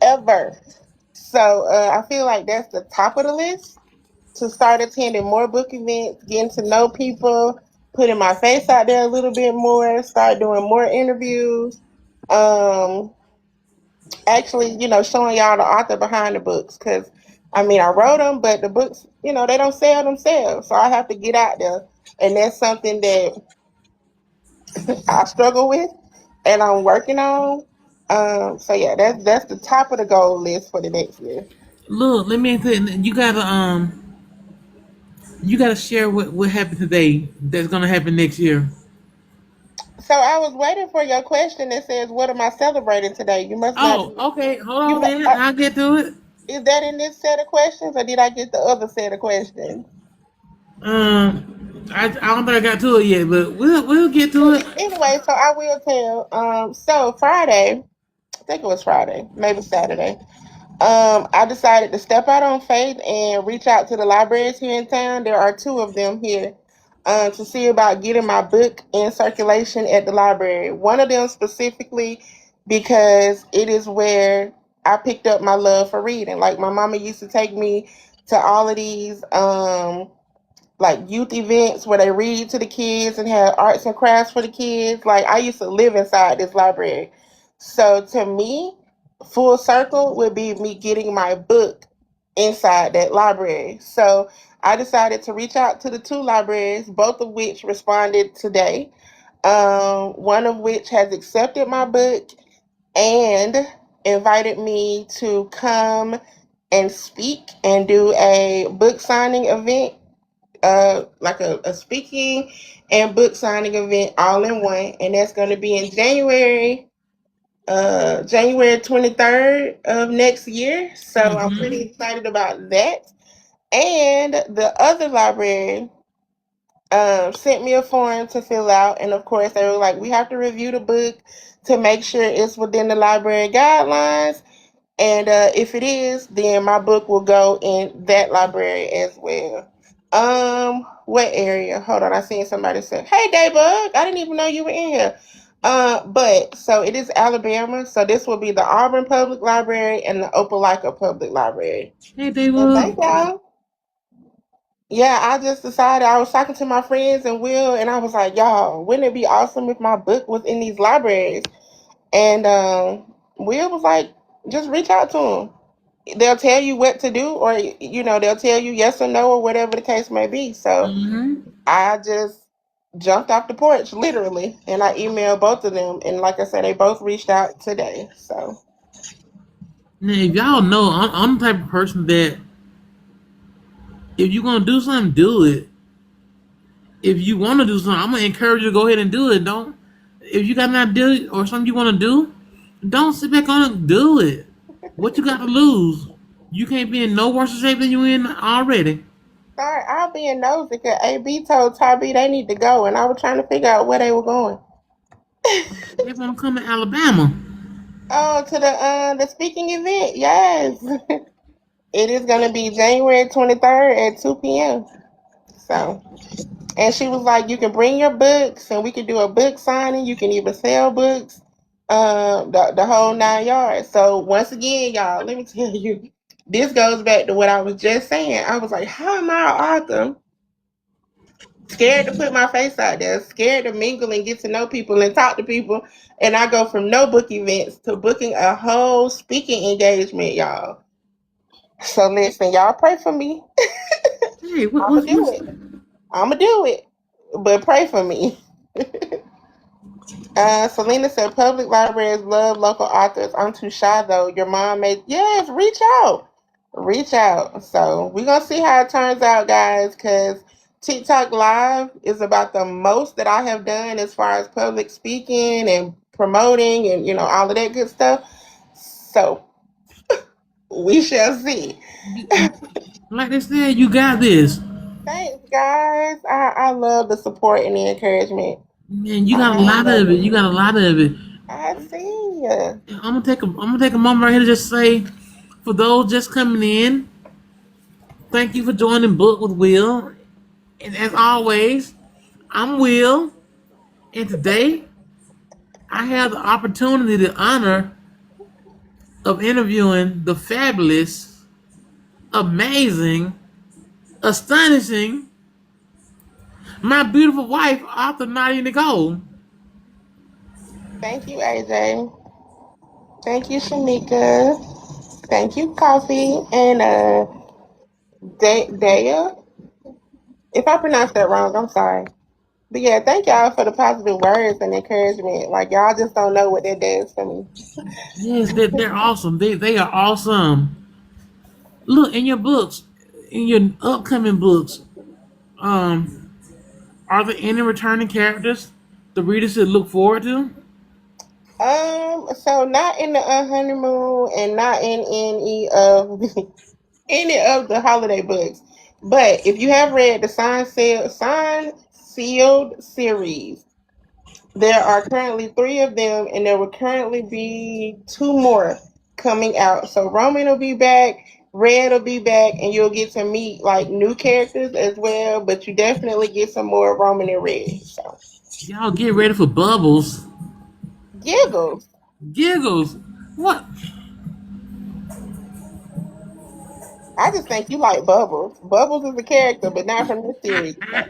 ever. So I feel like that's the top of the list to start attending more book events, getting to know people, putting my face out there a little bit more, start doing more interviews. Um, Actually, showing y'all the author behind the books because I mean I wrote them, but the books, they don't sell themselves, so I have to get out there, and that's something that I struggle with, and I'm working on. So yeah, that's the top of the goal list for the next year. Look, let me tell you, you gotta share what happened today that's gonna happen next year. So I was waiting for your question that says, "What am I celebrating today?" You must not Oh, be. okay. Hold You on mu- then. I'll get to it. is that in this set of questions, or did I get the other set of questions? I don't think I got to it yet, but we'll get to it. Anyway, so I will tell. So Friday, I think it was Friday, maybe Saturday. I decided to step out on faith and reach out to the libraries here in town. There are two of them here. To see about getting my book in circulation at the library. One of them specifically because it is where I picked up my love for reading. Like my mama used to take me to all of these like youth events where they read to the kids and have arts and crafts for the kids. Like I used to live inside this library. So to me, full circle would be me getting my book inside that library. So I decided to reach out to the two libraries, both of which responded today. One of which has accepted my book and invited me to come and speak and do a book signing event, like a speaking and book signing event all in one, and that's going to be in January 23rd of next year. So I'm pretty Mm-hmm. excited about that. And the other library sent me a form to fill out, and of course they were like, we have to review the book to make sure it's within the library guidelines, and if it is, then my book will go in that library as well. What area? Hold on, I seen somebody say, "Hey, Daybug, I didn't even know you were in here." But so it is Alabama. So this will be the Auburn Public Library and the Opelika Public Library. Hey, And David. thank y'all. Yeah, I just decided I was talking to my friends and Will, and I was like, y'all, wouldn't it be awesome if my book was in these libraries? And Will was like, just reach out to them. They'll tell you what to do, or they'll tell you yes or no, or whatever the case may be. So Mm-hmm. I just jumped off the porch, literally, and I emailed both of them. And like I said, they both reached out today. So Now, if y'all know, I'm the type of person that if you're gonna do something, do it. If you want to do something, I'm gonna encourage you to go ahead and do it. Don't. If you got an idea or something you want to do, don't sit back on it. Do it. What you got to lose? You can't be in no worse shape than you in already. sorry, I'll be in nosy because AB told Tybee they need to go, and I was trying to figure out where they were going. They want to come to Alabama. Oh, to the speaking event, yes. It is gonna be January 23rd at 2 p.m. So, and she was like, you can bring your books and we can do a book signing. You can even sell books, the whole 9 yards. So once again, y'all, let me tell you, this goes back to what I was just saying. I was like, how am I an author? Scared to put my face out there, scared to mingle and get to know people and talk to people. And I go from no book events to booking a whole speaking engagement, y'all. So listen, y'all pray for me. Hey, I'ma do it. I'ma do it. But pray for me. Selena said public libraries love local authors. I'm too shy though. Your mom made yes, reach out. Reach out. So we're gonna see how it turns out, guys, because TikTok Live is about the most that I have done as far as public speaking and promoting and all of that good stuff. So we shall see. like they said, you got this. Thanks, guys. I love the support and the encouragement. Man, you got a I lot love of it. it. You got a lot of it. I see ya. I'm gonna take a moment right here to just say, for those just coming in, thank you for joining Book with Will. And as always, I'm Will, and today I have the opportunity, the honor of interviewing the fabulous, amazing, astonishing, my beautiful wife, author Nadia Nicole. Thank you, AJ. Thank you, Shanika. Thank you, Coffee. And Daya. If I pronounced that wrong, I'm sorry. But yeah, thank y'all for the positive words and encouragement. Like y'all just don't know what that does for me. Yes, they're awesome. They are awesome. Look in your books, in your upcoming books. Um, are there any returning characters the readers should look forward to? So not in the honeymoon and not in any of any of the holiday books. But if you have read the Sign Sealed series, there are currently three of them, and there will currently be two more coming out. So Roman will be back, Red will be back, and you'll get to meet like new characters as well. But you definitely get some more Roman and Red. So Y'all get ready for Bubbles, giggles. Giggles. What? I just think you like Bubbles. Bubbles is a character, but not from this series. So.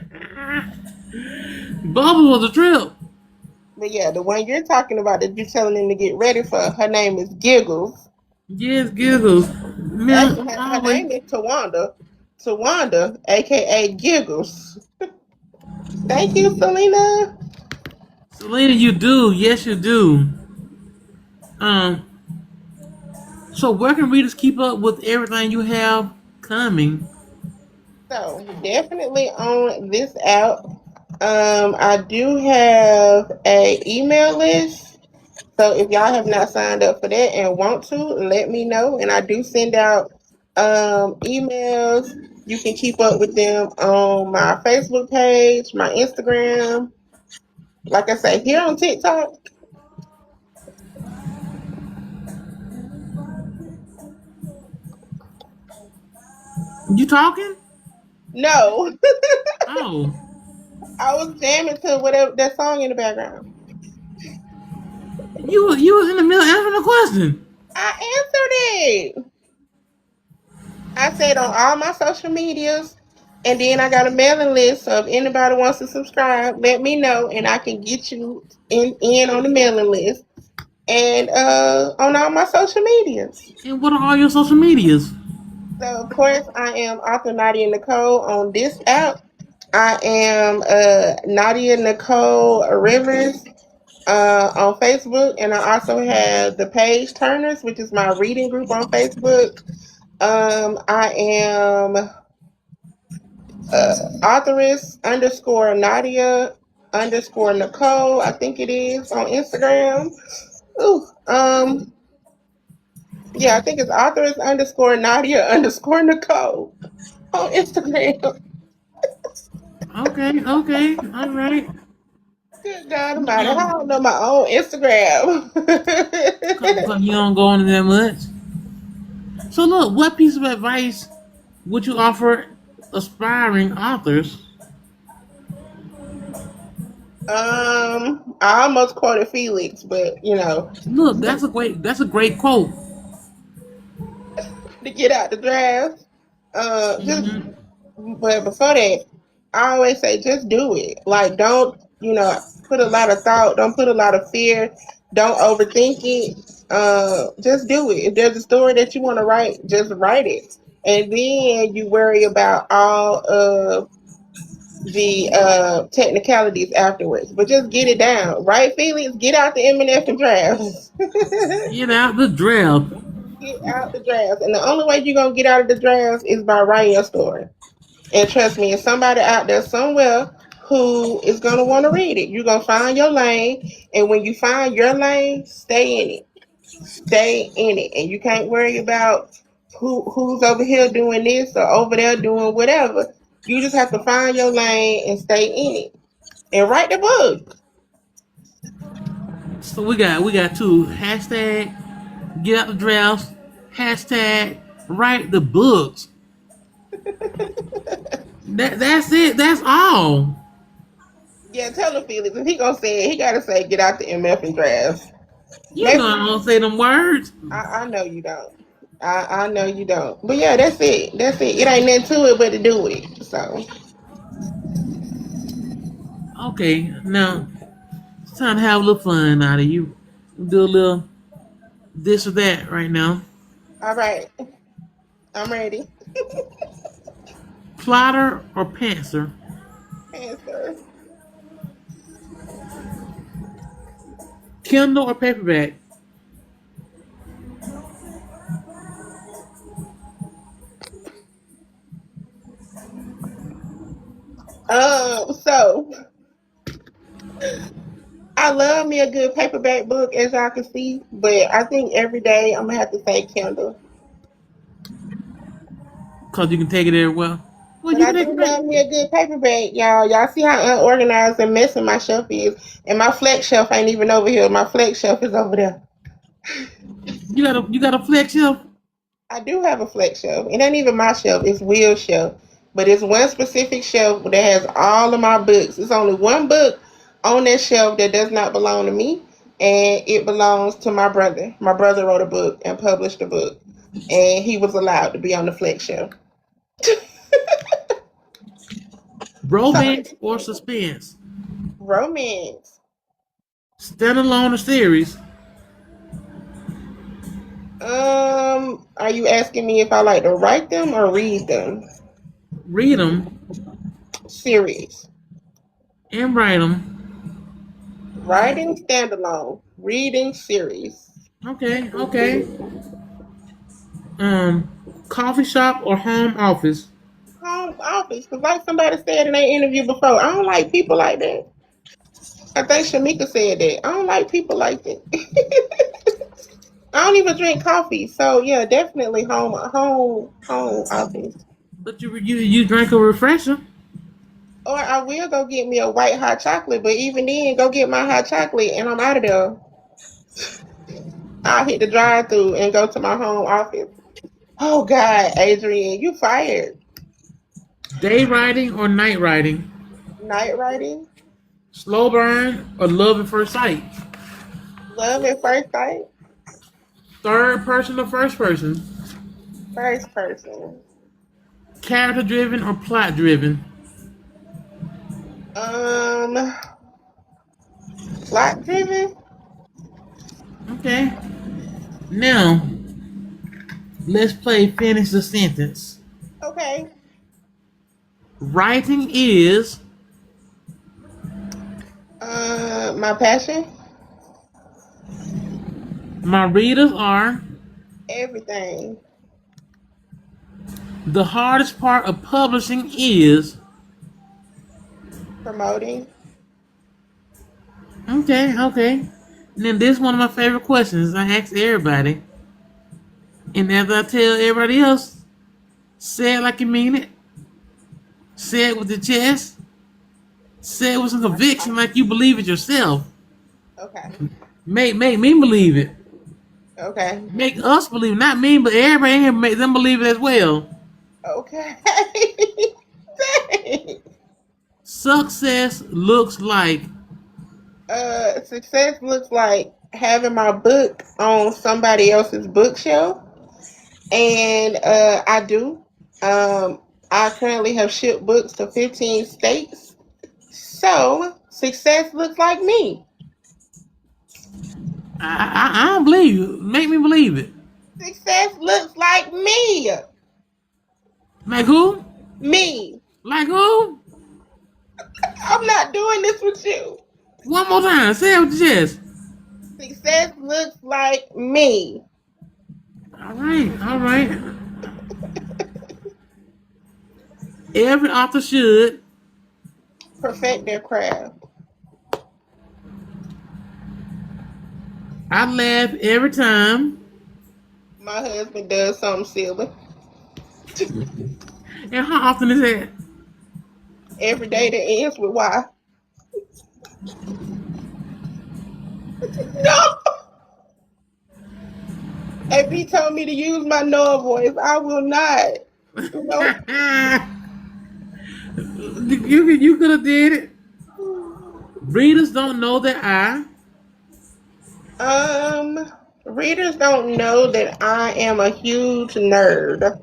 Bubbles was a trip. But yeah, the one you're talking about that you're telling them to get ready for, her name is Giggles. Yes, Giggles. Actually, Man, her always. name is Tawanda. Tawanda, aka Giggles. Thank you, Selena. Selena, you do. Yes, you do. Um, so where can readers keep up with everything you have coming? So definitely on this app, I do have a email list. So if y'all have not signed up for that and want to, let me know. And I do send out emails. You can keep up with them on my Facebook page, my Instagram. Like I say, here on TikTok. You talking? No, Oh, I was jamming to whatever that song in the background. you was in the middle of answering a question. I answered it. I said on all my social medias. And then I got a mailing list, so if anybody wants to subscribe, let me know, and I can get you in on the mailing list and on all my social medias. And what are all your social medias? So of course I am author Nadia Nicole on this app. I am Nadia Nicole Rivers on Facebook, and I also have the Page Turners, which is my reading group on Facebook. I am Authoress underscore Nadia underscore Nicole, I think it is on Instagram. Ooh, yeah, I think it's Authoress underscore Nadia underscore Nicole on Instagram. Okay, okay, all right. Good God Almighty, I Um, don't know my own Instagram. cause you don't go on that much. So look, what piece of advice would you offer aspiring authors? I almost quoted Felix, but Look, that's a great quote. to get out the draft. Just Hmm. but before that, I always say just do it. Like don't put a lot of thought, don't put a lot of fear, don't overthink it. Just do it. If there's a story that you want to write, just write it, and then you worry about all of the technicalities afterwards. But just get it down, right, Felix? Get out the M&F and drafts. Get out the draft. Get out the drafts, and the only way you're gonna get out of the drafts is by writing your story. And trust me, there's somebody out there somewhere who is gonna want to read it. You're gonna find your lane, and when you find your lane, stay in it. Stay in it, and you can't worry about who's over here doing this or over there doing whatever. You just have to find your lane and stay in it, and write the book. So we got two hashtag get out the drafts, hashtag write the books. That's it. That's all. Yeah, tell him Felix. If he gonna say it, he gotta say get out the MF and drafts. You know Maybe I don't say them words. I know you don't. I know you don't. But yeah, that's it. That's it. It ain't nothing to it but to do it. So Okay, now it's time to have a little fun out of you. Do a little this or that right now. all right, I'm ready. Plotter or pantser? Answer. Kindle or paperback? So I love me a good paperback book, as y'all can see, but I think every day I'm gonna have to say Kindle. Cause you can take it everywhere. Well, But you I can take do it back. love me a good paperback, y'all. Y'all see how unorganized and messy my shelf is, and my flex shelf ain't even over here. My flex shelf is over there. You got a flex shelf. I do have a flex shelf. It ain't even my shelf. It's Will's shelf. But it's one specific shelf that has all of my books. It's only one book on that shelf that does not belong to me, and it belongs to my brother. My brother wrote a book and published a book, and he was allowed to be on the flex shelf. So, Romance or suspense? romance. Standalone or series? Are you asking me if I like to write them or read them? Read them Series. and write them. Writing standalone. Reading series. Okay, okay. Um, Coffee shop or home office? Home office. Because like somebody said in their interview before, I don't like people like that. I think Shamika said that. I don't like people like that. I don't even drink coffee. So yeah, definitely home office. But you drank a refresher. Or I will go get me a white hot chocolate, but even then go get my hot chocolate and I'm out of there. I'll hit the drive through and go to my home office. Oh God, Adrian, you fired. Day writing or night writing? Night writing, Slow burn or love at first sight? love at first sight, Third person or first person? first person. Character driven or plot driven? Um, plot driven. Okay. Now, let's play finish the sentence. Okay. Writing is My passion. my readers are Everything. the hardest part of publishing is Promoting. okay. And then this is one of my favorite questions I ask everybody. And as I tell everybody else, say it like you mean it. Say it with the chest. Say it with some conviction like you believe it yourself. Okay. Make me believe it. Okay. Make us believe it. Not me, but everybody in here make them believe it as well. Okay. Dang. Success looks like Success looks like having my book on somebody else's bookshelf, and I do. I currently have shipped books to 15 states, so success looks like me. I don't believe you. Make me believe it. Success looks like me. Like who? Me. Like who? I'm not doing this with you. One more time. Say it with your chest. Success looks like me. All right. All right. Every author should. Perfect their craft. I laugh every time. My husband does something silly. And how often is that? Every day that ends with why. No! If he told me to use my Noah voice, I will not. Nope. You could have did it. Readers don't know that I. Um, Readers don't know that I am a huge nerd.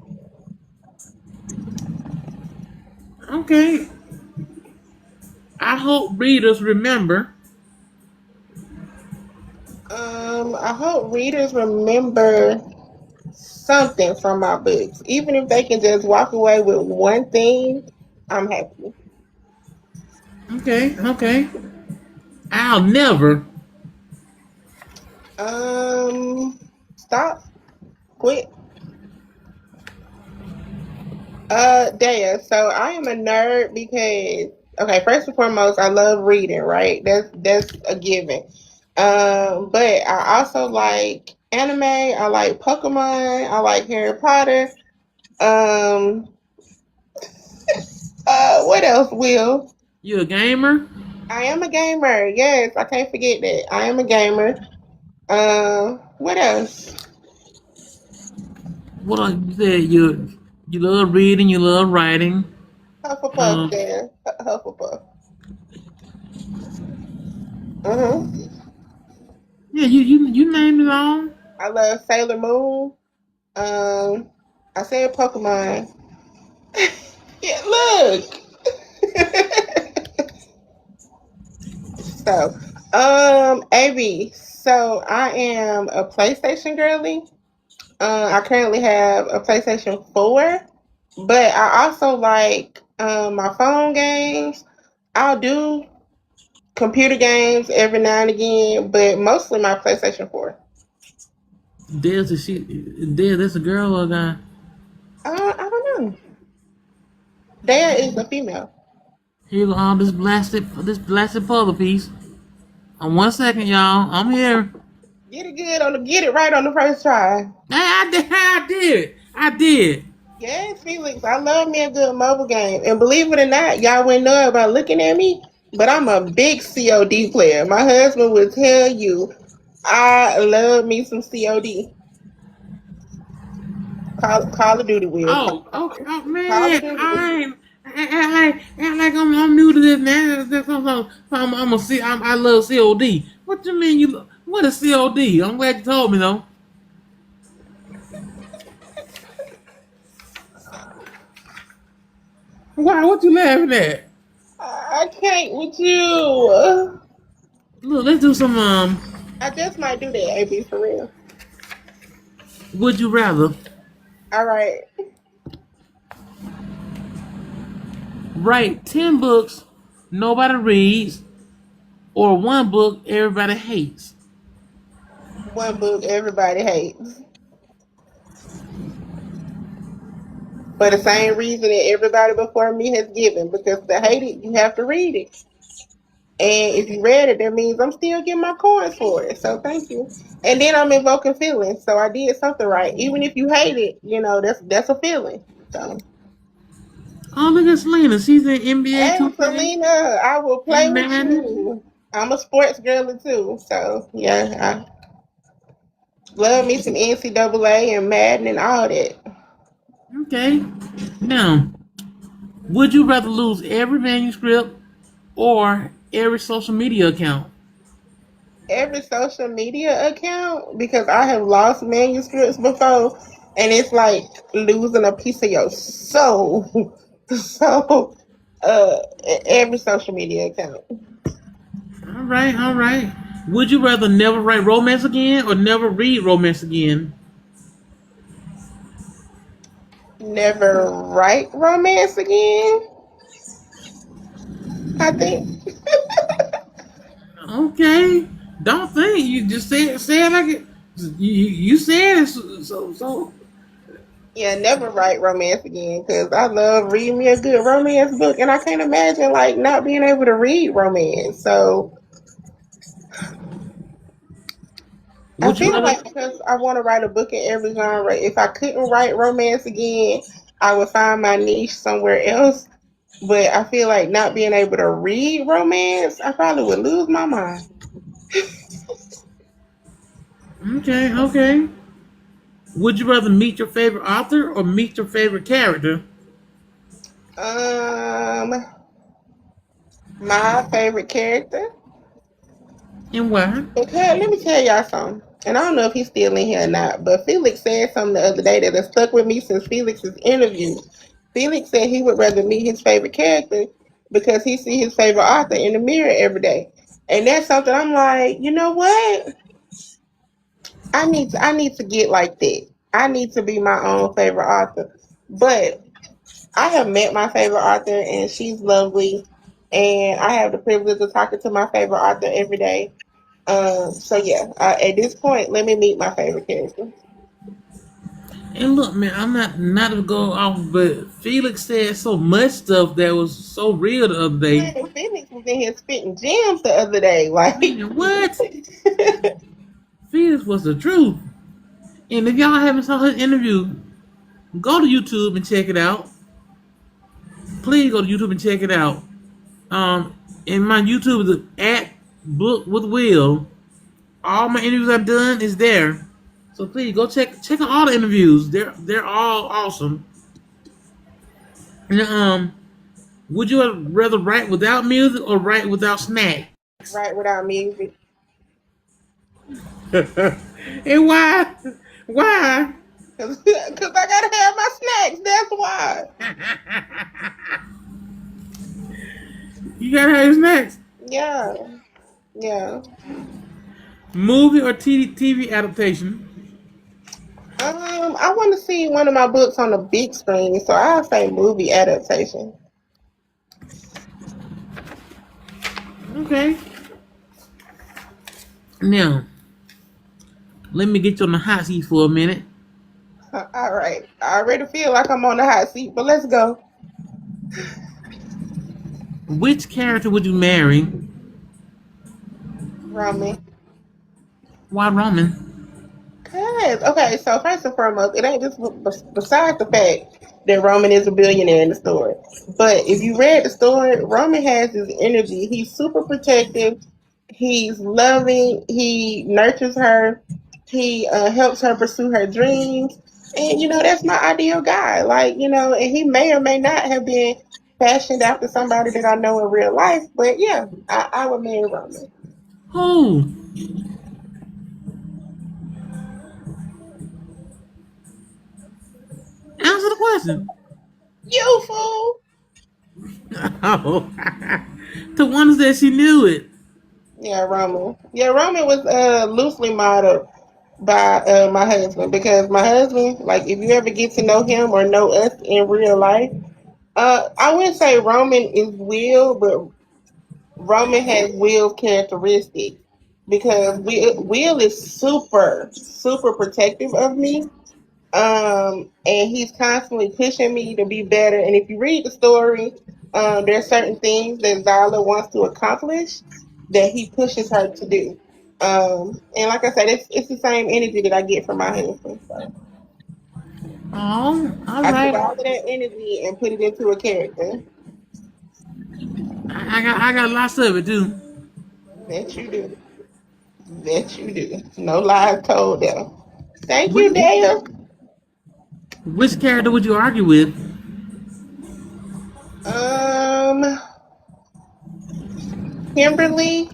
Okay. I hope readers remember. I hope readers remember something from my books. Even if they can just walk away with one thing, I'm happy. Okay. I'll never. Stop, quit. Daya. So I am a nerd because okay, first and foremost, I love reading. Right, that's a given. But I also like anime. I like Pokemon. I like Harry Potter. Um, what else? Will You a gamer? I am a gamer. Yes, I can't forget that. I am a gamer. What else? What you said? You love reading. You love writing. Hufflepuff, Um. Dan. Hufflepuff. Uh-huh. Yeah. You named it all. I love Sailor Moon. Um, I said Pokemon. Yeah, look. So, AB. So I am a PlayStation girly. I currently have a PlayStation 4, but I also like my phone games. I'll do computer games every now and again, but mostly my PlayStation 4. There's a she. There's a girl or a guy. I don't know. Dea is a female. Here go all this blasted puzzle piece. On 1 second, y'all. I'm here. Get it right on the first try. Hey, I did. I did. I did. Yes, Felix, I love me a good mobile game. And believe it or not, y'all wouldn't know about looking at me, but I'm a big COD player. My husband would tell you I love me some COD. Call of Duty will. Oh, okay. Oh Call of man, Duty will. I ain't. Act like I'm new to this now. I'm a C. I love COD. What you mean you? What is COD? I'm glad you told me though. Why? What you laughing at? I can't with you. Look, let's do some. I just might do that, AB, for real. Would you rather All right. write 10 books nobody reads, or one book everybody hates? One book everybody hates. For the same reason that everybody before me has given. Because to hate it, you have to read it. And if you read it, that means I'm still getting my coins for it. So thank you. And then I'm invoking feelings. So I did something right. Even if you hate it, that's a feeling. So Oh, look at Selena. She's in NBA hey 2K Selena, I will play and with Madden. you. I'm a sports girly too. So yeah, I love me some NCAA and Madden and all that. Okay. Now, would you rather lose every manuscript or every social media account? Every social media account because I have lost manuscripts before, and it's like losing a piece of your soul. So, uh, every social media account. All right, all right. Would you rather never write romance again or never read romance again? Never write romance again. I think. Okay. Don't think. You just say it like it. You said it. So. Yeah, never write romance again because I love reading me a good romance book, and I can't imagine like not being able to read romance. So I Would you feel rather? like because I want to write a book in every genre, if I couldn't write romance again, I would find my niche somewhere else. But I feel like not being able to read romance, I probably would lose my mind. Okay, okay. Would you rather meet your favorite author or meet your favorite character? Um, my favorite character. And why? Okay, let me tell y'all something. And I don't know if he's still in here or not, but Felix said something the other day that has stuck with me since Felix's interview. Felix said he would rather meet his favorite character because he see his favorite author in the mirror every day. And that's something I'm like, you know what? I need to get like that. I need to be my own favorite author. But I have met my favorite author and she's lovely. And I have the privilege of talking to my favorite author every day. So yeah, at this point, let me meet my favorite character. And look, man, I'm not to go off, but Felix said so much stuff that was so real the other day. Man, Phoenix was in here spitting gems the other day. Like, Man, what? Felix was the truth. And if y'all haven't saw his interview, go to YouTube and check it out. Please go to YouTube and check it out. And my YouTube is at Book with Will. All my interviews I've done is there. So please go check out all the interviews. They're all awesome. And would you rather write without music or write without snacks? right without music. And why? Why? Cause I gotta have my snacks. That's why. You gotta have your snacks. Yeah, yeah. Movie or TV adaptation? I want to see one of my books on the big screen, so I'll say movie adaptation. Okay. Now, let me get you on the hot seat for a minute. All right. I already feel like I'm on the hot seat, but let's go. Which character would you marry? Roman. Why Roman? Cause okay, so first and foremost, it ain't just besides the fact that Roman is a billionaire in the story. But if you read the story, Roman has this energy. He's super protective. He's loving. He nurtures her. He helps her pursue her dreams. And that's my ideal guy. Like and he may or may not have been fashioned after somebody that I know in real life. But yeah, I would marry Roman. Who? Answer the question. You fool. Oh, the one that she knew it. Yeah, Roman. Yeah, Roman was loosely modeled by my husband because my husband, like, if you ever get to know him or know us in real life, I wouldn't say Roman is Will, but Roman has Will's characteristics because Will is super protective of me. And he's constantly pushing me to be better. And if you read the story, there's certain things that Zyla wants to accomplish that he pushes her to do. And like I said, it's the same energy that I get from my husband. So Oh, all I took right. all of that energy and put it into a character. I got lots of it too. That you do. That you do. No lies told there. Thank Which, you, Dale. which character would you argue with? Um, Kimberly.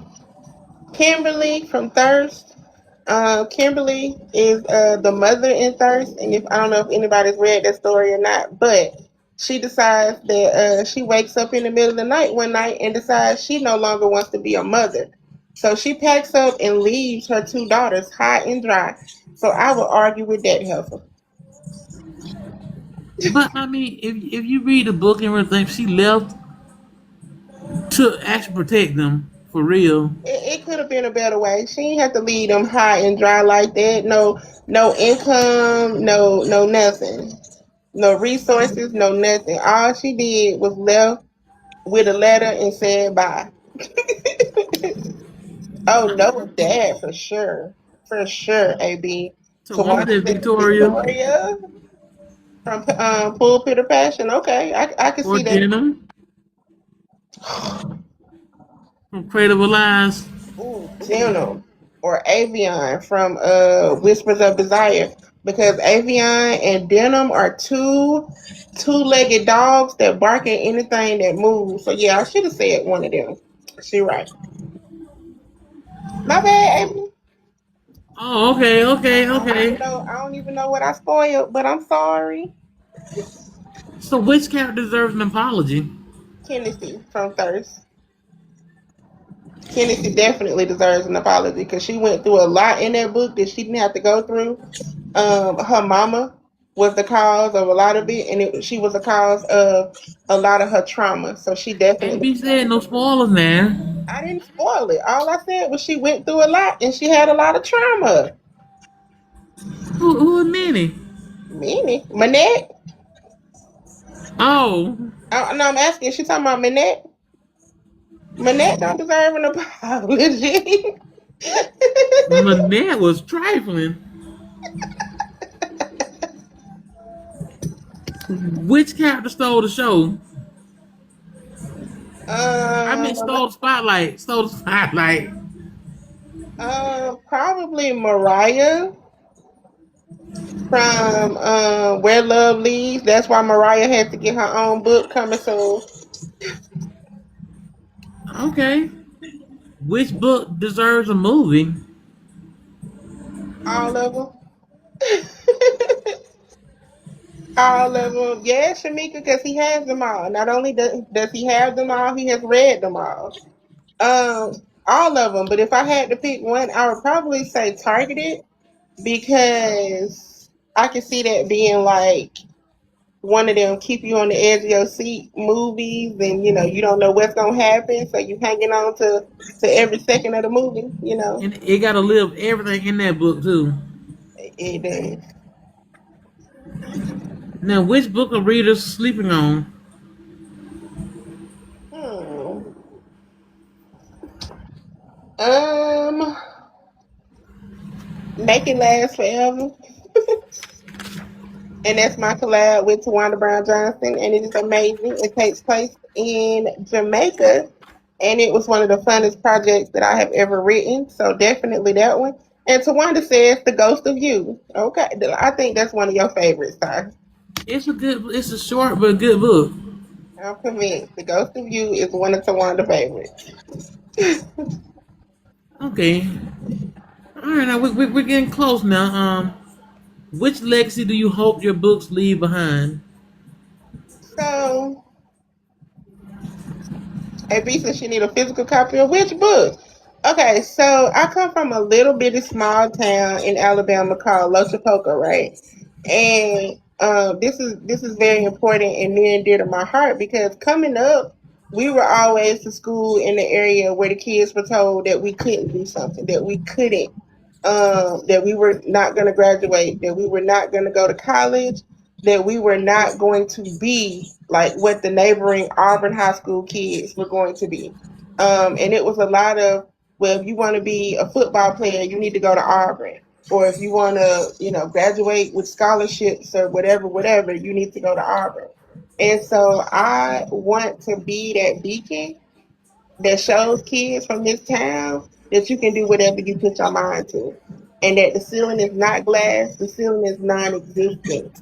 Kimberly from Thirst. Kimberly is the mother in Thirst, and if I don't know if anybody's read that story or not, but she decides that she wakes up in the middle of the night one night and decides she no longer wants to be a mother. So she packs up and leaves her two daughters high and dry. So I would argue with that, Heifer. But I mean, if you read the book and everything, she left to actually protect them for real. It could have been a better way. She didn't have to leave them high and dry like that. No, no income, no nothing. No resources, no nothing. All she did was left with a letter and said bye. Oh, no, dad for sure. AB So one Tawana said said Victoria Victoria from Pulpit of Passion. Okay, I can or see that. Denim from Cradle of Lies. Ooh, Denim or Avion from Whispers of Desire because Avion and Denim are two-legged dogs that bark at anything that moves. So yeah, I should have said one of them. She right. My bad, Amy. Oh, okay, okay, I don't even okay. know. I don't even know what I spoiled, but I'm sorry. So which character deserves an apology? Kennedy from Thirst. Kennedy definitely deserves an apology because she went through a lot in that book that she didn't have to go through. Her mama was the cause of a lot of it, and she was the cause of a lot of her trauma. So she definitely. AB said no spoilers now. I didn't spoil it. All I said was she went through a lot and she had a lot of trauma. Who is Minnie? Minnie, Manette. Oh, No, I'm asking. She talking about Manette. Manette don't deserve an apology. Manette was trifling. Which character stole the show? I mean, um, stole the spotlight. Stole the spotlight. Probably Mariah from Where Love Leads. That's why Mariah had to get her own book coming soon. Okay. Which book deserves a movie? All of them. All of them. Yeah, Shamika, because he has them all. Not only does he have them all, he has read them all. All of them. But if I had to pick one, I would probably say Targeted because I can see that being like one of them keep you on the edge of your seat movies, and you don't know what's gonna happen, so you hanging on to every second of the movie. And it got to live everything in that book too. It does. Now, which book are readers sleeping on? Hmm. Um, Make It Last Forever. And that's my collab with Tawanda Brown Johnson, and it is amazing. It takes place in Jamaica, and it was one of the funnest projects that I have ever written. So definitely that one. And Tawanda says "The Ghost of You." Okay, I think that's one of your favorites, Ty. It's a short but good book. I'm convinced "The Ghost of You" is one of Tawanda's favorites. Okay. All right, now we're getting close now. Which legacy do you hope your books leave behind? So AB says she need a physical copy of which book? Okay, so I come from a little bitty small town in Alabama called Lochapoka, right? And this is very important and near and dear to my heart because coming up, we were always to school in the area where the kids were told that we couldn't do something, that we couldn't, that we were not going to graduate, that we were not going to go to college, that we were not going to be like what the neighboring Auburn High School kids were going to be. And it was a lot of, well, if you want to be a football player, you need to go to Auburn. Or if you want to, graduate with scholarships or whatever, whatever, you need to go to Auburn. And so I want to be that beacon that shows kids from this town that you can do whatever you put your mind to. And that the ceiling is not glass, the ceiling is non existent.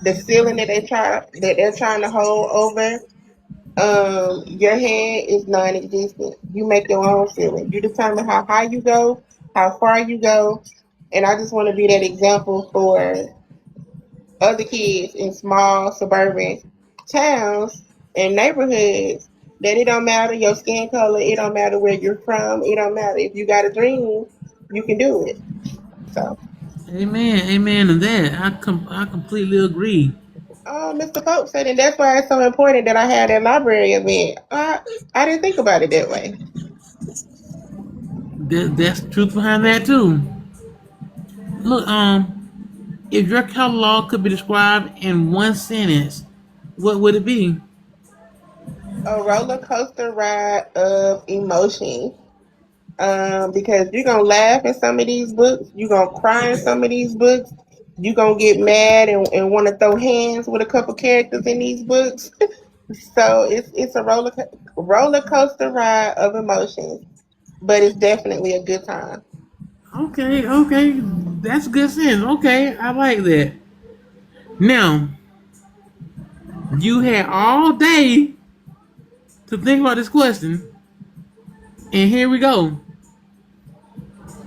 The ceiling that they're trying to hold over your head is non existent. You make your own ceiling. You determine how high you go, how far you go. And I just want to be that example for other kids in small suburban towns and neighborhoods that it don't matter your skin color, it don't matter where you're from, it don't matter. If you got a dream, you can do it. So, Amen, amen to that. I completely agree. Mr. Pope said, and that's why it's so important that I had that library event. I didn't think about it that way. That's the truth behind that too. Look, if your catalog could be described in one sentence, what would it be? A roller coaster ride of emotions. Because you're gonna laugh in some of these books, you're gonna cry in some of these books, you're gonna get mad and want to throw hands with a couple characters in these books. So it's a roller coaster ride of emotions, but it's definitely a good time. Okay, okay, that's good sense. Okay, I like that. Now, you had all day to think about this question, and here we go.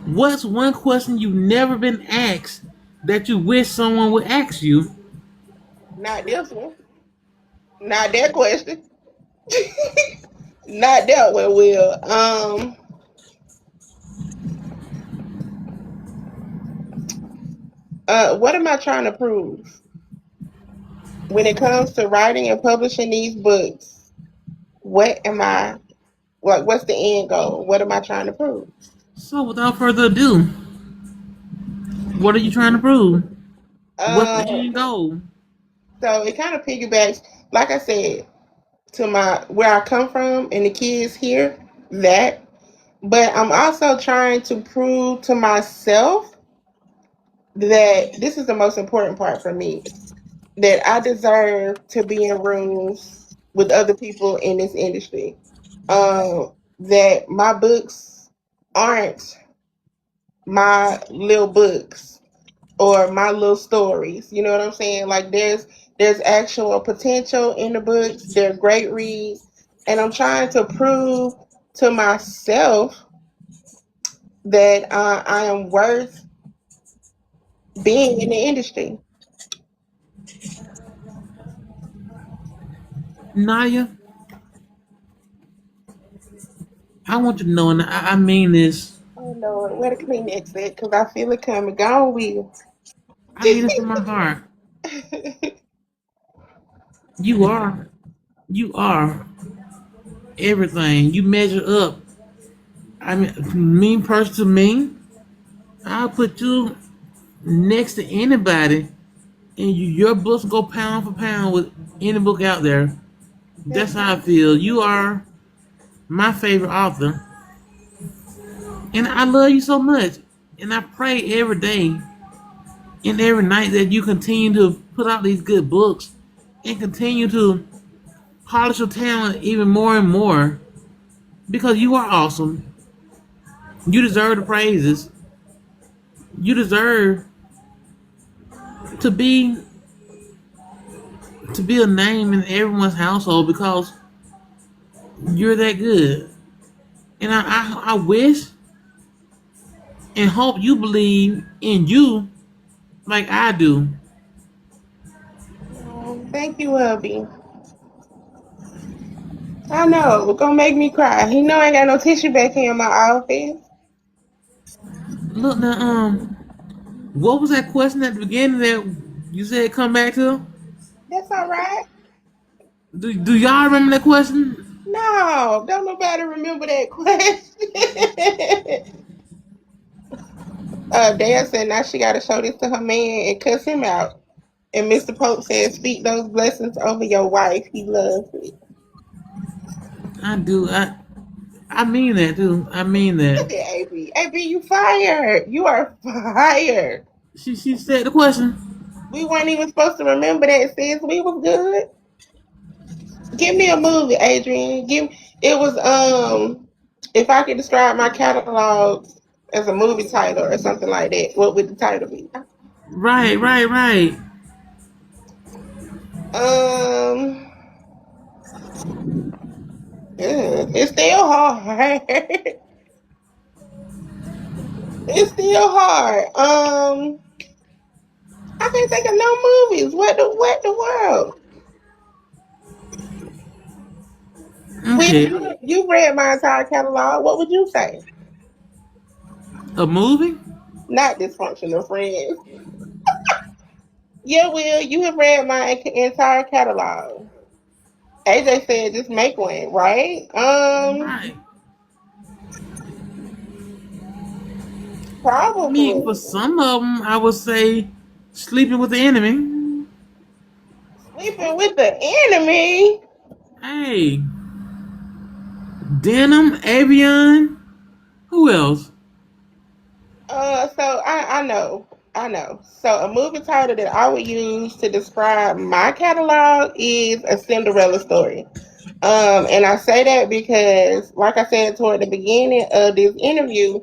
What's one question you've never been asked that you wish someone would ask you? Not this one, not that question, not that one. Will what am I trying to prove when it comes to writing and publishing these books? What am I Like, what's the end goal? What am I trying to prove? So, without further ado, what are you trying to prove? What's the Um, end goal? so it kind of piggybacks, like I said, to my where I come from and the kids here. That, but I'm also trying to prove to myself that this is the most important part for me. That I deserve to be in rooms with other people in this industry. That my books aren't my little books or my little stories. You know what I'm saying? Like there's actual potential in the books. They're great reads, and I'm trying to prove to myself that I am worth being in the industry. Nadia, I want you to know, and I mean this. Oh Lord, where the Kleenex at? Cause I feel it coming. Go on, Will. I mean it from my heart. You are, you are everything. You measure up. I mean, me person to me, I'll put you next to anybody, and your books go pound for pound with any book out there. That's Thank how I you. feel. You are my favorite author, and I love you so much. And I pray every day and every night that you continue to put out these good books and continue to polish your talent even more and more because you are awesome. You deserve the praises. You deserve to be to be a name in everyone's household because you're that good. And I wish and hope you believe in you like I do. Thank you, hubby. I know, it's gonna make me cry. He know I ain't got no tissue back here in my office. Look now, what was that question at the beginning that you said come back to? That's all right. Do y'all remember that question? No, don't nobody remember that question. Dad said now she got to show this to her man and cuss him out. And Mr. Pope said, "Speak those blessings over your wife. He loves it." I do. I mean that too. I mean that. Look at AB. AB, you fired. You are fired. She said the question. We weren't even supposed to remember that since we was good. Give me a movie, Adrian. Give it was if I could describe my catalog as a movie title or something like that, what would the title be? Right, right, right. Um it's still hard. It's still hard. I can't think of no movies. What the world? Will, Okay. you read my entire catalog. What would you say? A movie? Not dysfunctional friends. Yeah, Will, you have read my entire catalog. AJ said just make one, right? Right. I mean, Probably. for some of them, I would say sleeping with the enemy. Sleeping with the enemy. Hey, Denim, Avion. Who else? So I know. So a movie title that I would use to describe my catalog is A Cinderella Story. And I say that because, like I said toward the beginning of this interview,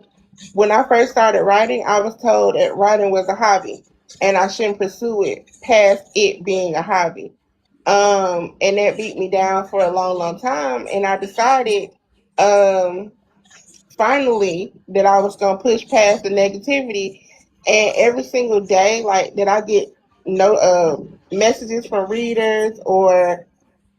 when I first started writing, I was told that writing was a hobby and I shouldn't pursue it past it being a hobby. And that beat me down for a long, long time. And I decided, um, finally that I was gonna push past the negativity. And every single day, like that, I get no messages from readers or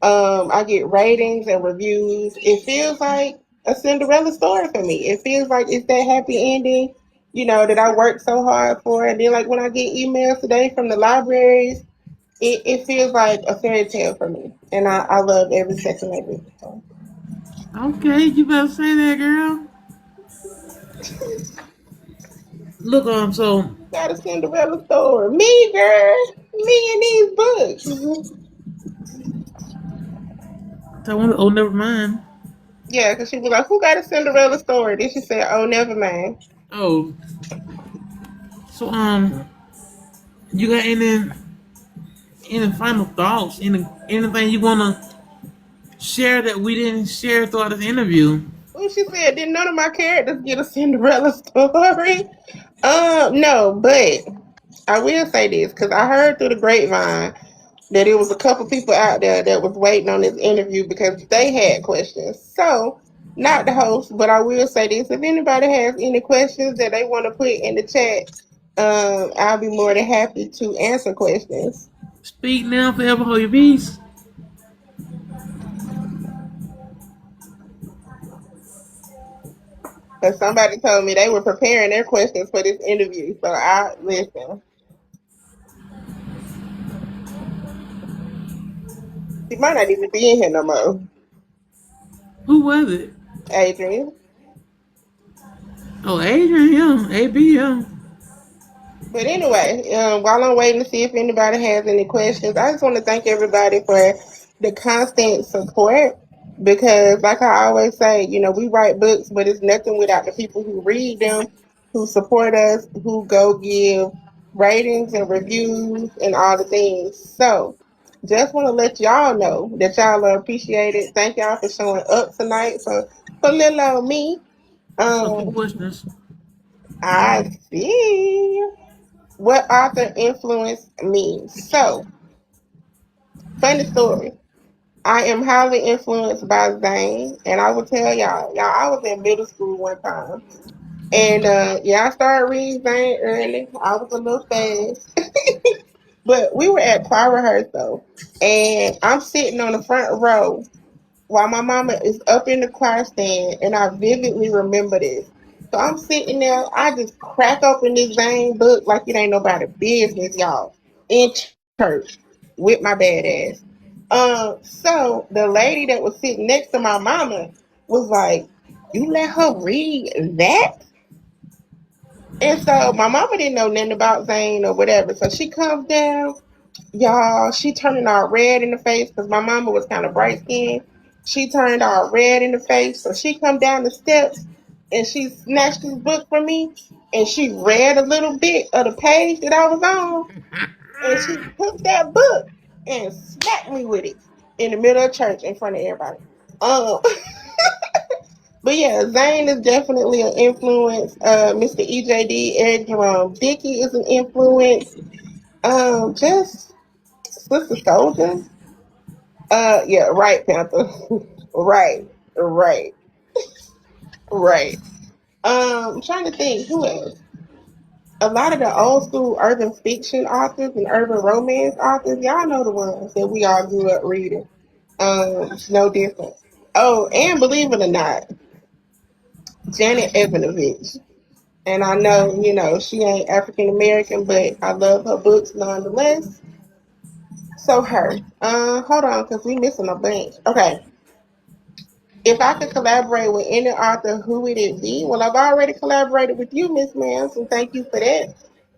I get ratings and reviews. It feels like a Cinderella story for me. It feels like it's that happy ending, that I worked so hard for. And then, like, when I get emails today from the libraries, it feels like a fairy tale for me. And I love every second of it. So, Okay, you better say that, girl. Look, so got a Cinderella story. Me, girl. Me and these books. I want. Oh, never mind. Yeah, because she was like, "Who got a Cinderella story?" Then she said, "Oh, never mind." Oh, so you got any final thoughts? Anything you wanna share that we didn't share throughout this interview? Well, she said, "Did none of my characters get a Cinderella story?" No, but I will say this because I heard through the grapevine that it was a couple people out there that was waiting on this interview because they had questions. So, not the host, but I will say this: if anybody has any questions that they want to put in the chat, I'll be more than happy to answer questions. Speak now, forever hold your peace. Because somebody told me they were preparing their questions for this interview. So I listen. She might not even be in here no more, Who was it? Adrian. Oh, Adrian, yeah, AB, yeah. But anyway, while I'm waiting to see if anybody has any questions, I just want to thank everybody for the constant support because, like I always say, we write books, but it's nothing without the people who read them, who support us, who go give ratings and reviews and all the things. So, just want to let y'all know that y'all are appreciated. Thank y'all for showing up tonight for little old me. What's up? Keep Um, questions. I see what author influence means. So, funny story. I am highly influenced by Zane, and I will tell y'all, I was in middle school one time. And I started reading Zane early. I was a little fast. But we were at choir rehearsal, and I'm sitting on the front row while my mama is up in the choir stand, and I vividly remember this. So I'm sitting there, I just crack open this Zane book like it ain't nobody business, y'all, in church with my bad ass. So the lady that was sitting next to my mama was like, "You let her read that?" And so my mama didn't know nothing about Zane or whatever. So she comes down, y'all, she turning all red in the face because my mama was kind of bright skinned. She turned all red in the face. So she come down the steps and she snatched this book from me and she read a little bit of the page that I was on and she took that book and smacked me with it in the middle of church in front of everybody. Um, but yeah, Zane is definitely an influence. Mr. EJD, Eric Jerome Dickey is an influence. Just Sister Soldier. Yeah, right, Panther. Right, right, right. I'm trying to think who else. A lot of the old school urban fiction authors and urban romance authors, y'all know the ones that we all grew up reading. It's no different. Oh, and believe it or not, Janet Evanovich. And I know, she ain't African American, but I love her books nonetheless. So her. Hold on, because we missing a bunch. Okay. If I could collaborate with any author, who would it be? Well, I've already collaborated with you, Miss Ma'am, so thank you for that.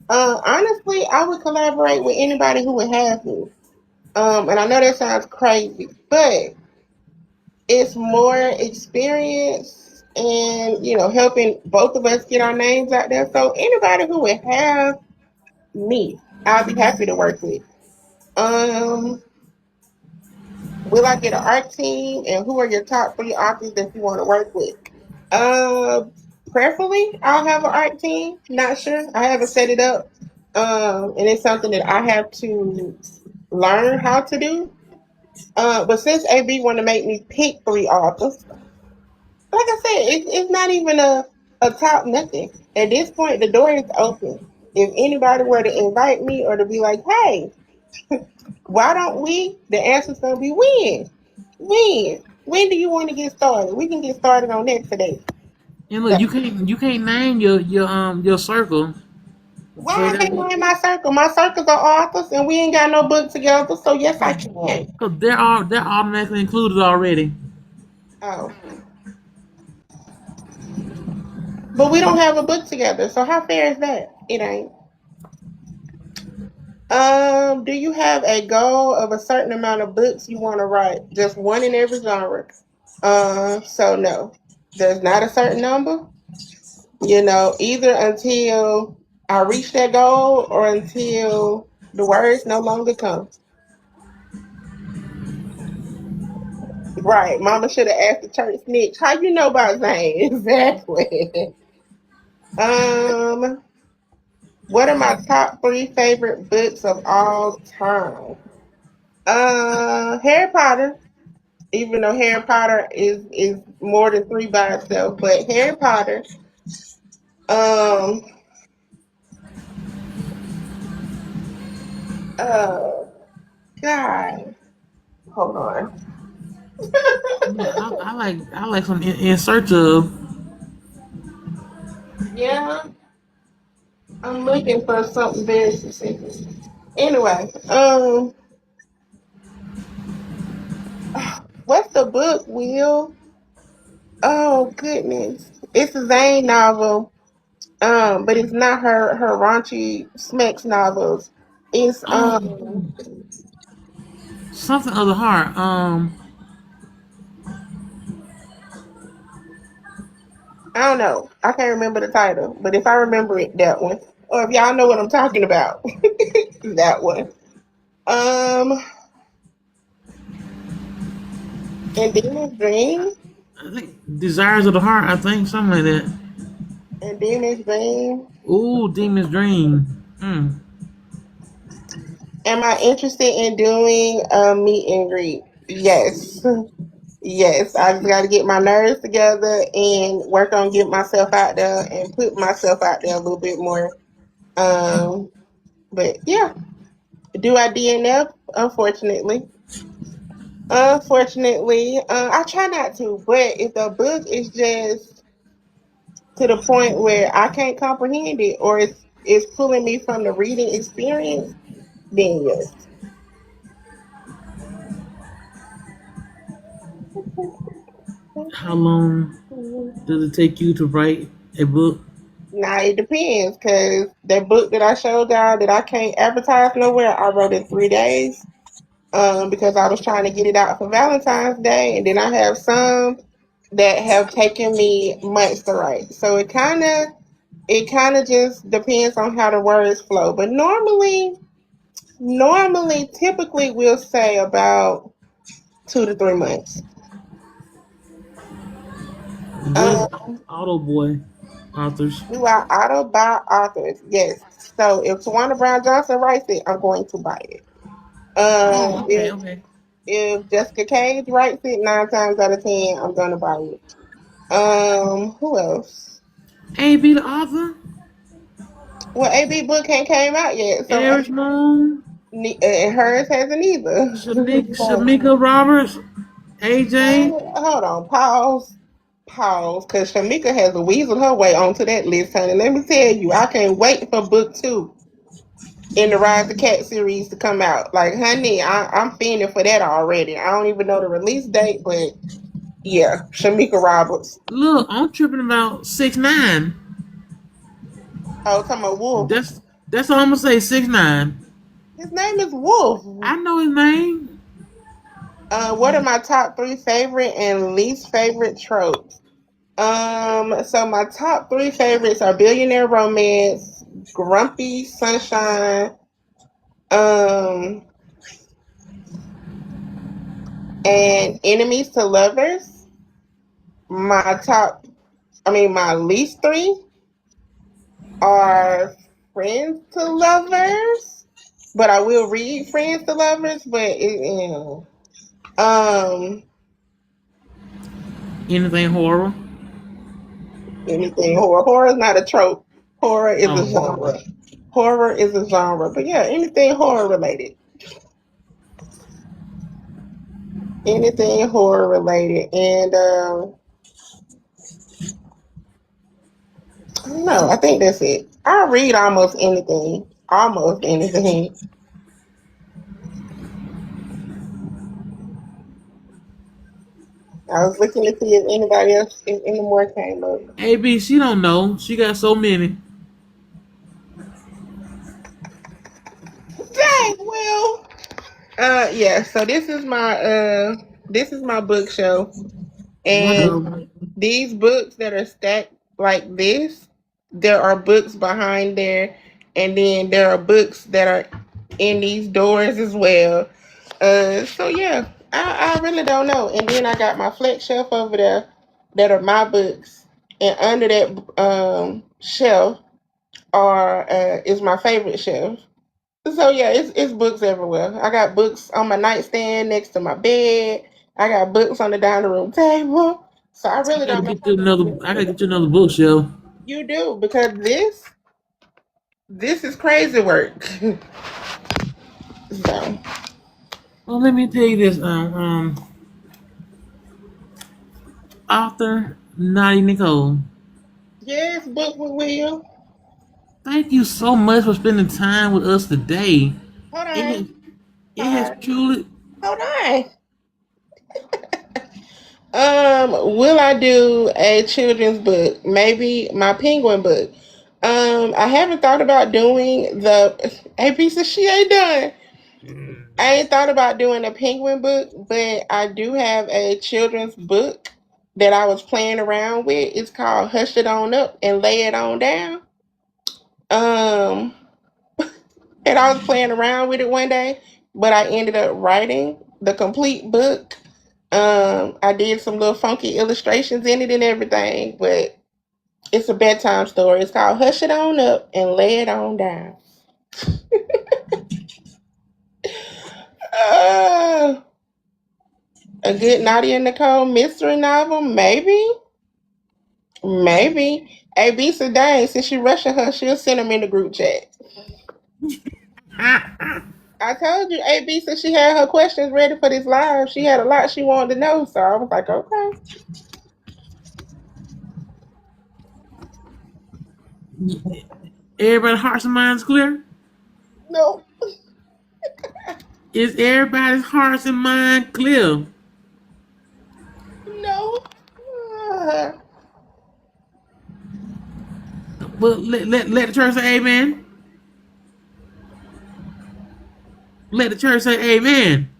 Honestly, I would collaborate with anybody who would have me. And I know that sounds crazy, but it's more experience and helping both of us get our names out there. So anybody who would have me, I'll be happy to work with. Um, will I get an art team? And who are your top three authors that you want to work with? Uh, Preferably, I'll have an art team. Not sure. I haven't set it up. And it's something that I have to learn how to do. But since AB want to make me pick three authors, like I said, it's not even a top nothing. At this point, the door is open. If anybody were to invite me or to be like, hey, why don't we? The answer's gonna be when. When? When do you want to get started? We can get started on that today. And look, So, you can't name your circle. So why I that can't name my circle? My circles are authors, and we ain't got no book together. So yes, I can. because they're automatically included already. Oh, but we don't have a book together. So how fair is that? It ain't. Do you have a goal of a certain amount of books you want to write? Just one in every genre. So no, there's not a certain number. Either until I reach that goal or until the words no longer come. Right. Mama should have asked the church snitch. How you know about Zane? Exactly. um, what are my top three favorite books of all time? Harry Potter. Even though Harry Potter is more than three by itself, but Harry Potter. Um. Uh. God. Hold on. Yeah, I like some in search of. Yeah, I'm looking for something very specific. Anyway, what's the book, Will? Oh goodness, it's a Zane novel. But it's not her raunchy Smex novels. It's Oh, something of the heart. I don't know. I can't remember the title, but if I remember it, that one. Or if y'all know what I'm talking about, that one. Um, and Demons Dream, I think desires of the heart. I think something like that. and Demons Dream. Ooh, demon's dream. Mm. Am I interested in doing a meet and greet? Yes. Yes, I just got to get my nerves together and work on getting myself out there and put myself out there a little bit more. Um, but yeah, do I DNF? Unfortunately, Unfortunately, I try not to, but if the book is just to the point where I can't comprehend it or it's pulling me from the reading experience, then yes. How long does it take you to write a book? Now it depends, cause that book that I showed y'all that I can't advertise nowhere, I wrote in 3 days. Because I was trying to get it out for Valentine's Day, and then I have some that have taken me months to write. So it kind of just depends on how the words flow. But normally, typically, we'll say about 2 to 3 months. What is Um, Auto Boy authors? do I auto buy authors? Yes. So if Tawana Brown Johnson writes it, I'm going to buy it. Oh, okay, If okay. Jessica Cage writes it, 9 times out of 10, I'm gonna buy it. Who else? AB the author, Well, AB book ain't came out yet, so Eric Moon, and hers hasn't either. So, Shamika Roberts, AJ. hold on, pause, because Shamika has weaseled her way onto that list, honey. Let me tell you, I can't wait for book 2 in the Rise the Cat series to come out. Like, honey, I'm fiending for that already. I don't even know the release date, but yeah, Shamika Roberts. Look, I'm tripping about 6ix9ine. Oh, talking about Wolf. That's all I'm gonna say. 6ix9ine. His name is Wolf. I know his name. What are my top 3 favorite and least favorite tropes? So my top 3 favorites are Billionaire Romance, Grumpy Sunshine, um, and Enemies to Lovers. My top, my least 3 are Friends to Lovers, but I will read Friends to Lovers, but um, Anything horror? anything horror. Horror is not a trope. Horror is a Oh, genre. Horror is a genre, but yeah, anything horror related. Anything horror related, and no, I think that's it. I read almost anything. Almost anything. I was looking to see if anybody else, if any more came up. AB, she don't know. She got so many. Dang, well, yeah. So this is my bookshelf, One of and them. these books that are stacked like this, there are books behind there, and then there are books that are in these doors as well. So yeah, I really don't know. And then I got my flex shelf over there that are my books, and under that shelf are is my favorite shelf. So yeah, it's books everywhere. I got books on my nightstand next to my bed. I got books on the dining room table. So I I really gotta don't know get how you many another. books I I gotta get got. you another bookshelf. You do because this is crazy work. So Well, let me tell you this. Author Nadia Nicole. yes, book with Will. Thank you so much for spending time with us today. Hold It on. has it has Hold truly. hold on. Will I do a children's book? Maybe my penguin book. I haven't thought about doing the a piece of she ain't done. I ain't thought about doing a penguin book, but I do have a children's book that I was playing around with. It's called Hush It On Up and Lay It On Down. Um, and I was playing around with it one day, but I ended up writing the complete book. I did some little funky illustrations in it and everything, but it's a bedtime story. It's called Hush It On Up and Lay It On Down. Uh, a good Nadia and Nicole mystery novel, maybe. Maybe. AB Dang, since you rushing her, she'll send them in the group chat. I told you, AB said she had her questions ready for this live. She had a lot she wanted to know, so I was like, okay. Everybody's hearts and minds clear? No, Is everybody's hearts and mind clear? no. Uh, Well, let the church say amen. Let the church say amen.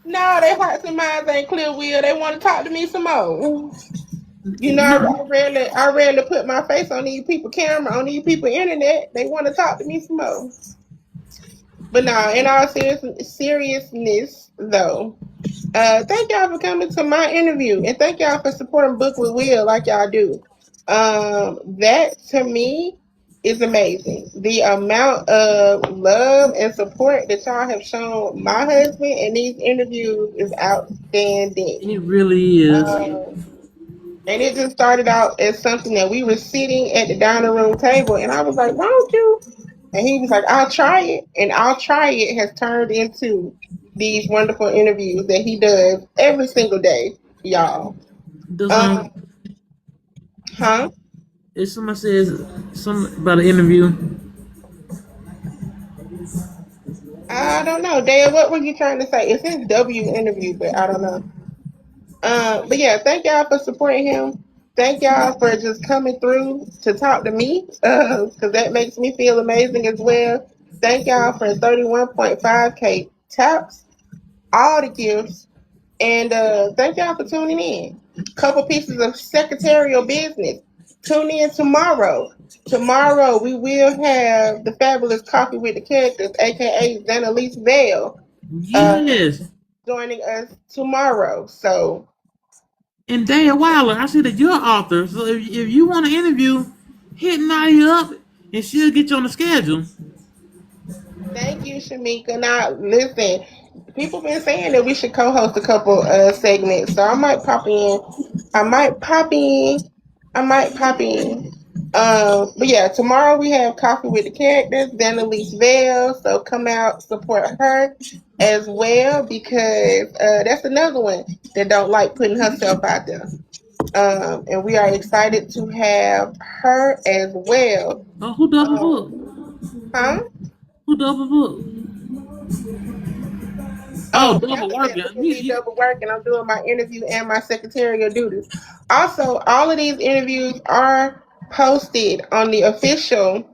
no, their hearts and minds ain't clear, Will. They want to talk to me some more. You know, No, I rarely put my face on these people camera, on these people internet. They want to talk to me some more. But no, in all seriousness though, thank y'all for coming to my interview, and thank y'all for supporting Book with Will like y'all do. That to me is amazing. The amount of love and support that y'all have shown my husband in these interviews is outstanding. it really is. Um, and it just started out as something that we were sitting at the dining room table, and I was like, "Why don't you?" And he was like, "I'll try it," and "I'll try it" has turned into these wonderful interviews that he does every single day, y'all. Does Um, huh? if somebody says something about an interview, I don't know, Dad. What were you trying to say? It says W interview, but I don't know. But yeah, thank y'all for supporting him. Thank y'all for just coming through to talk to me, because that makes me feel amazing as well. Thank y'all for 31.5K taps, all the gifts, and thank y'all for tuning in. Couple pieces of secretarial business. Tune in tomorrow. Tomorrow we will have the fabulous coffee with the characters, aka Zanalise Vale, uh, yes. joining us tomorrow. So And Dan Wilder, I see that you're an author. So if you want to interview, hit Nadia up and she'll get you on the schedule. thank you, Shamika. Now, listen, people been saying that we should co-host a couple segments, so I might pop in. I might pop in. I might pop in. But yeah, tomorrow we have coffee with the characters, Annalise Vale. So come out, support her as well because that's another one that don't like putting herself out there. And we are excited to have her as well. Oh, who double Um, book? huh? Who double book? Oh, Oh, double Papa said, working. look at me double working. I'm doing my interview and my secretarial duties. Also, all of these interviews are posted on the official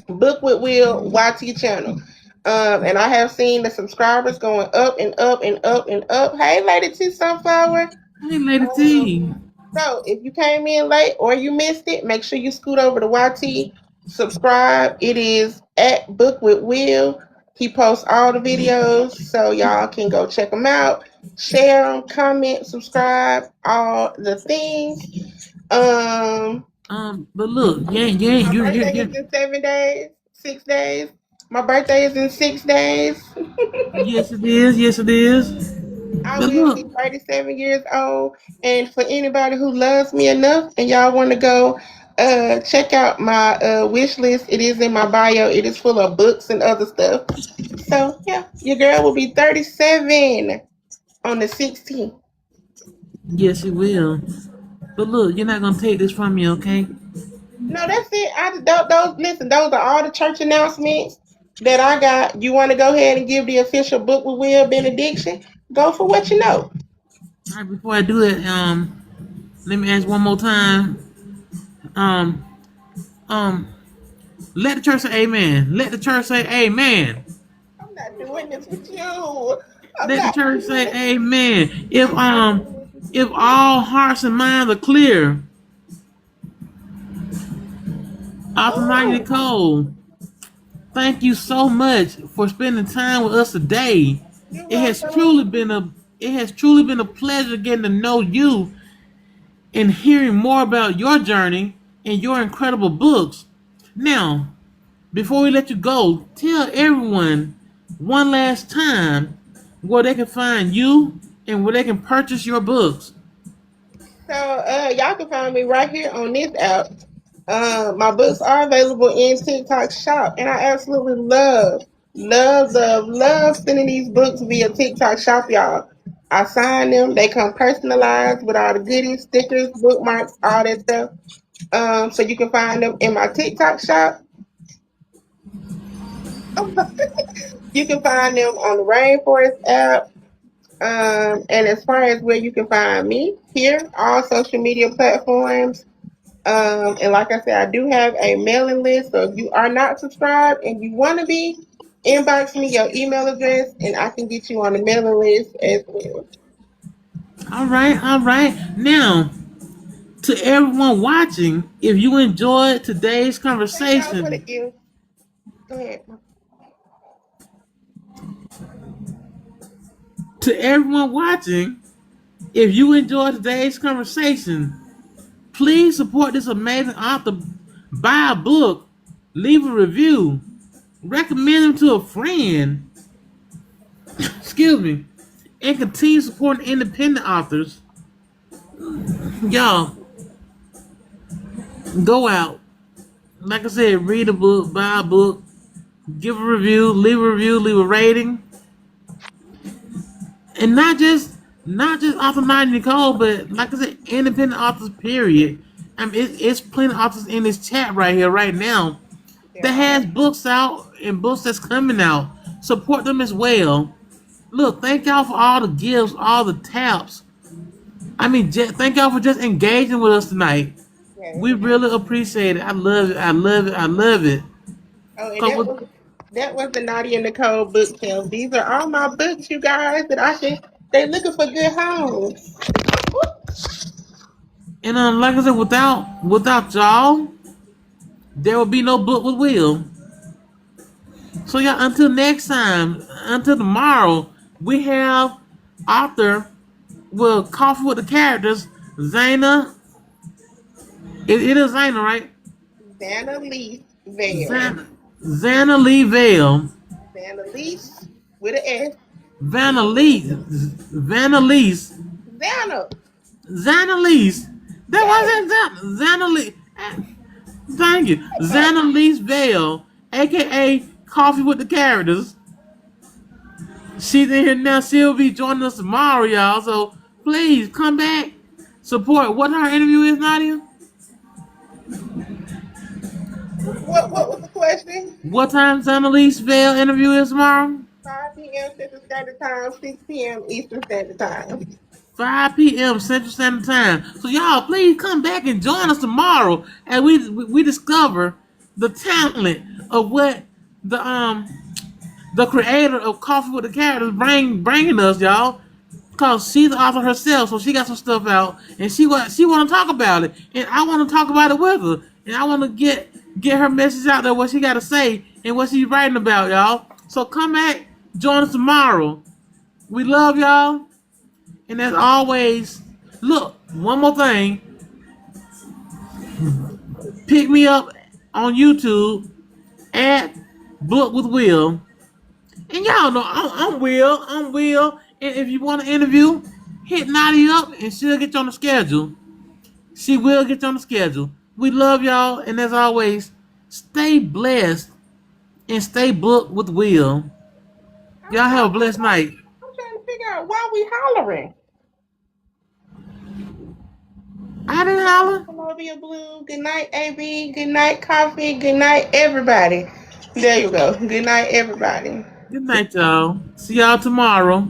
Book with Will YT channel. And I have seen the subscribers going up and up and up and up. Hey, Lady T Sunflower. Hey, Lady Um, T. so if you came in late or you missed it, make sure you scoot over to YT, subscribe. It is at Book with Will. He posts all the videos, so y'all can go check them out, share them, comment, subscribe, all the things. But look, My birthday is you. in 7 days, 6 days. My birthday is in 6 days. Yes, it is. Yes, it is. I But will be look, 37 years old. And for anybody who loves me enough and y'all want to go check out my wish list, it is in my bio. It is full of books and other stuff. So, yeah, your girl will be 37 on the 16th. yes, it will. But look, you're not gonna take this from me, okay? No, that's it. Listen, those are all the church announcements that I got. You want to go ahead and give the official book with Will benediction? Go for what you know. All right, before I do that, let me ask one more time. Um, um, let the church say amen. Let the church say amen. I'm not doing this with you. I'm Let the not church doing say this with amen. I'm not doing this with If you. all hearts and minds are clear, Author Oh, Nicole, thank you so much for spending time with us today. you're It has welcome. truly been a pleasure getting to know you and hearing more about your journey and your incredible books. Now, before we let you go, tell everyone one last time where they can find you and where they can purchase your books. So, y'all can find me right here on this app. My books are available in TikTok Shop, and I absolutely love sending these books via TikTok Shop, y'all. I sign them; they come personalized with all the goodies, stickers, bookmarks, all that stuff. So you can find them in my TikTok Shop. You can find them on the Rainforest app. And as far as where you can find me, here, all social media platforms. And like I said, I do have a mailing list. So if you are not subscribed and you want to be, inbox me your email address and I can get you on the mailing list as well. All right, all right. Now, to everyone watching, if you enjoyed today's Thank y'all for the conversation, gift. Go ahead. to everyone watching, if you enjoyed today's conversation, please support this amazing author. Buy a book, leave a review, recommend them to a friend. Excuse me, and continue supporting independent authors. Y'all, go out. Like I said, read a book, buy a book, give a review, leave a rating, and not just author Nadia Nicole, but like I said, independent authors. Period. I mean, it's plenty of authors in this chat right here, right now, that There has are. books out and books that's coming out. Support them as well. Look, thank y'all for all the gifts, all the taps. I mean, thank y'all for just engaging with us tonight. Yes. We really appreciate it. I love it. I love it. I love it. Oh, and Cause with, that was the Nadia and Nicole book sale. These are all my books, you guys, that I think they looking for good homes. and like I said, without y'all, there will be no book with Will. So yeah, until next time, until tomorrow, we have author will coffee with the characters. Zayna, it is Zayna, right? Vanna Leaf Veil. Zana, Zana Lee Vale, Vanna Leaf with an S. Vanelise, Vanna. Zanalise. That Yes. wasn't Zanalise. Thank you, Zanalise Vale, aka Coffee with the Characters. She's in here now. She'll be joining us tomorrow, y'all. So please come back, support. What her interview is, Nadia? What was the question? What time Zanalise Vale interview is tomorrow? 5 p.m. Central Standard Time, 6 p.m. Eastern Standard Time. 5 p.m. Central Standard Time. So y'all, please come back and join us tomorrow as we discover the talent of what the creator of Coffee with the Characters bringing us, y'all. Cause she's the author herself, so she got some stuff out, and she want to talk about it, and I want to talk about it with her, and I want to get her message out there, what she got to say, and what she's writing about, y'all. So come back, join us tomorrow. We love y'all. And as always, look, one more thing. Pick me up on YouTube at Book with Will. And y'all know I'm Will. I'm Will. And if you want to interview, hit Nadia up and she'll get you on the schedule. She will get you on the schedule. We love y'all. And as always, stay blessed and stay booked with Will. Y'all have a blessed night. I'm trying to figure out why we hollering. I didn't Good night, holler. Columbia Blue. Good night, AB. Good night, Coffee. Good night, everybody. There you go. Good night, everybody. Good night, y'all. See y'all tomorrow.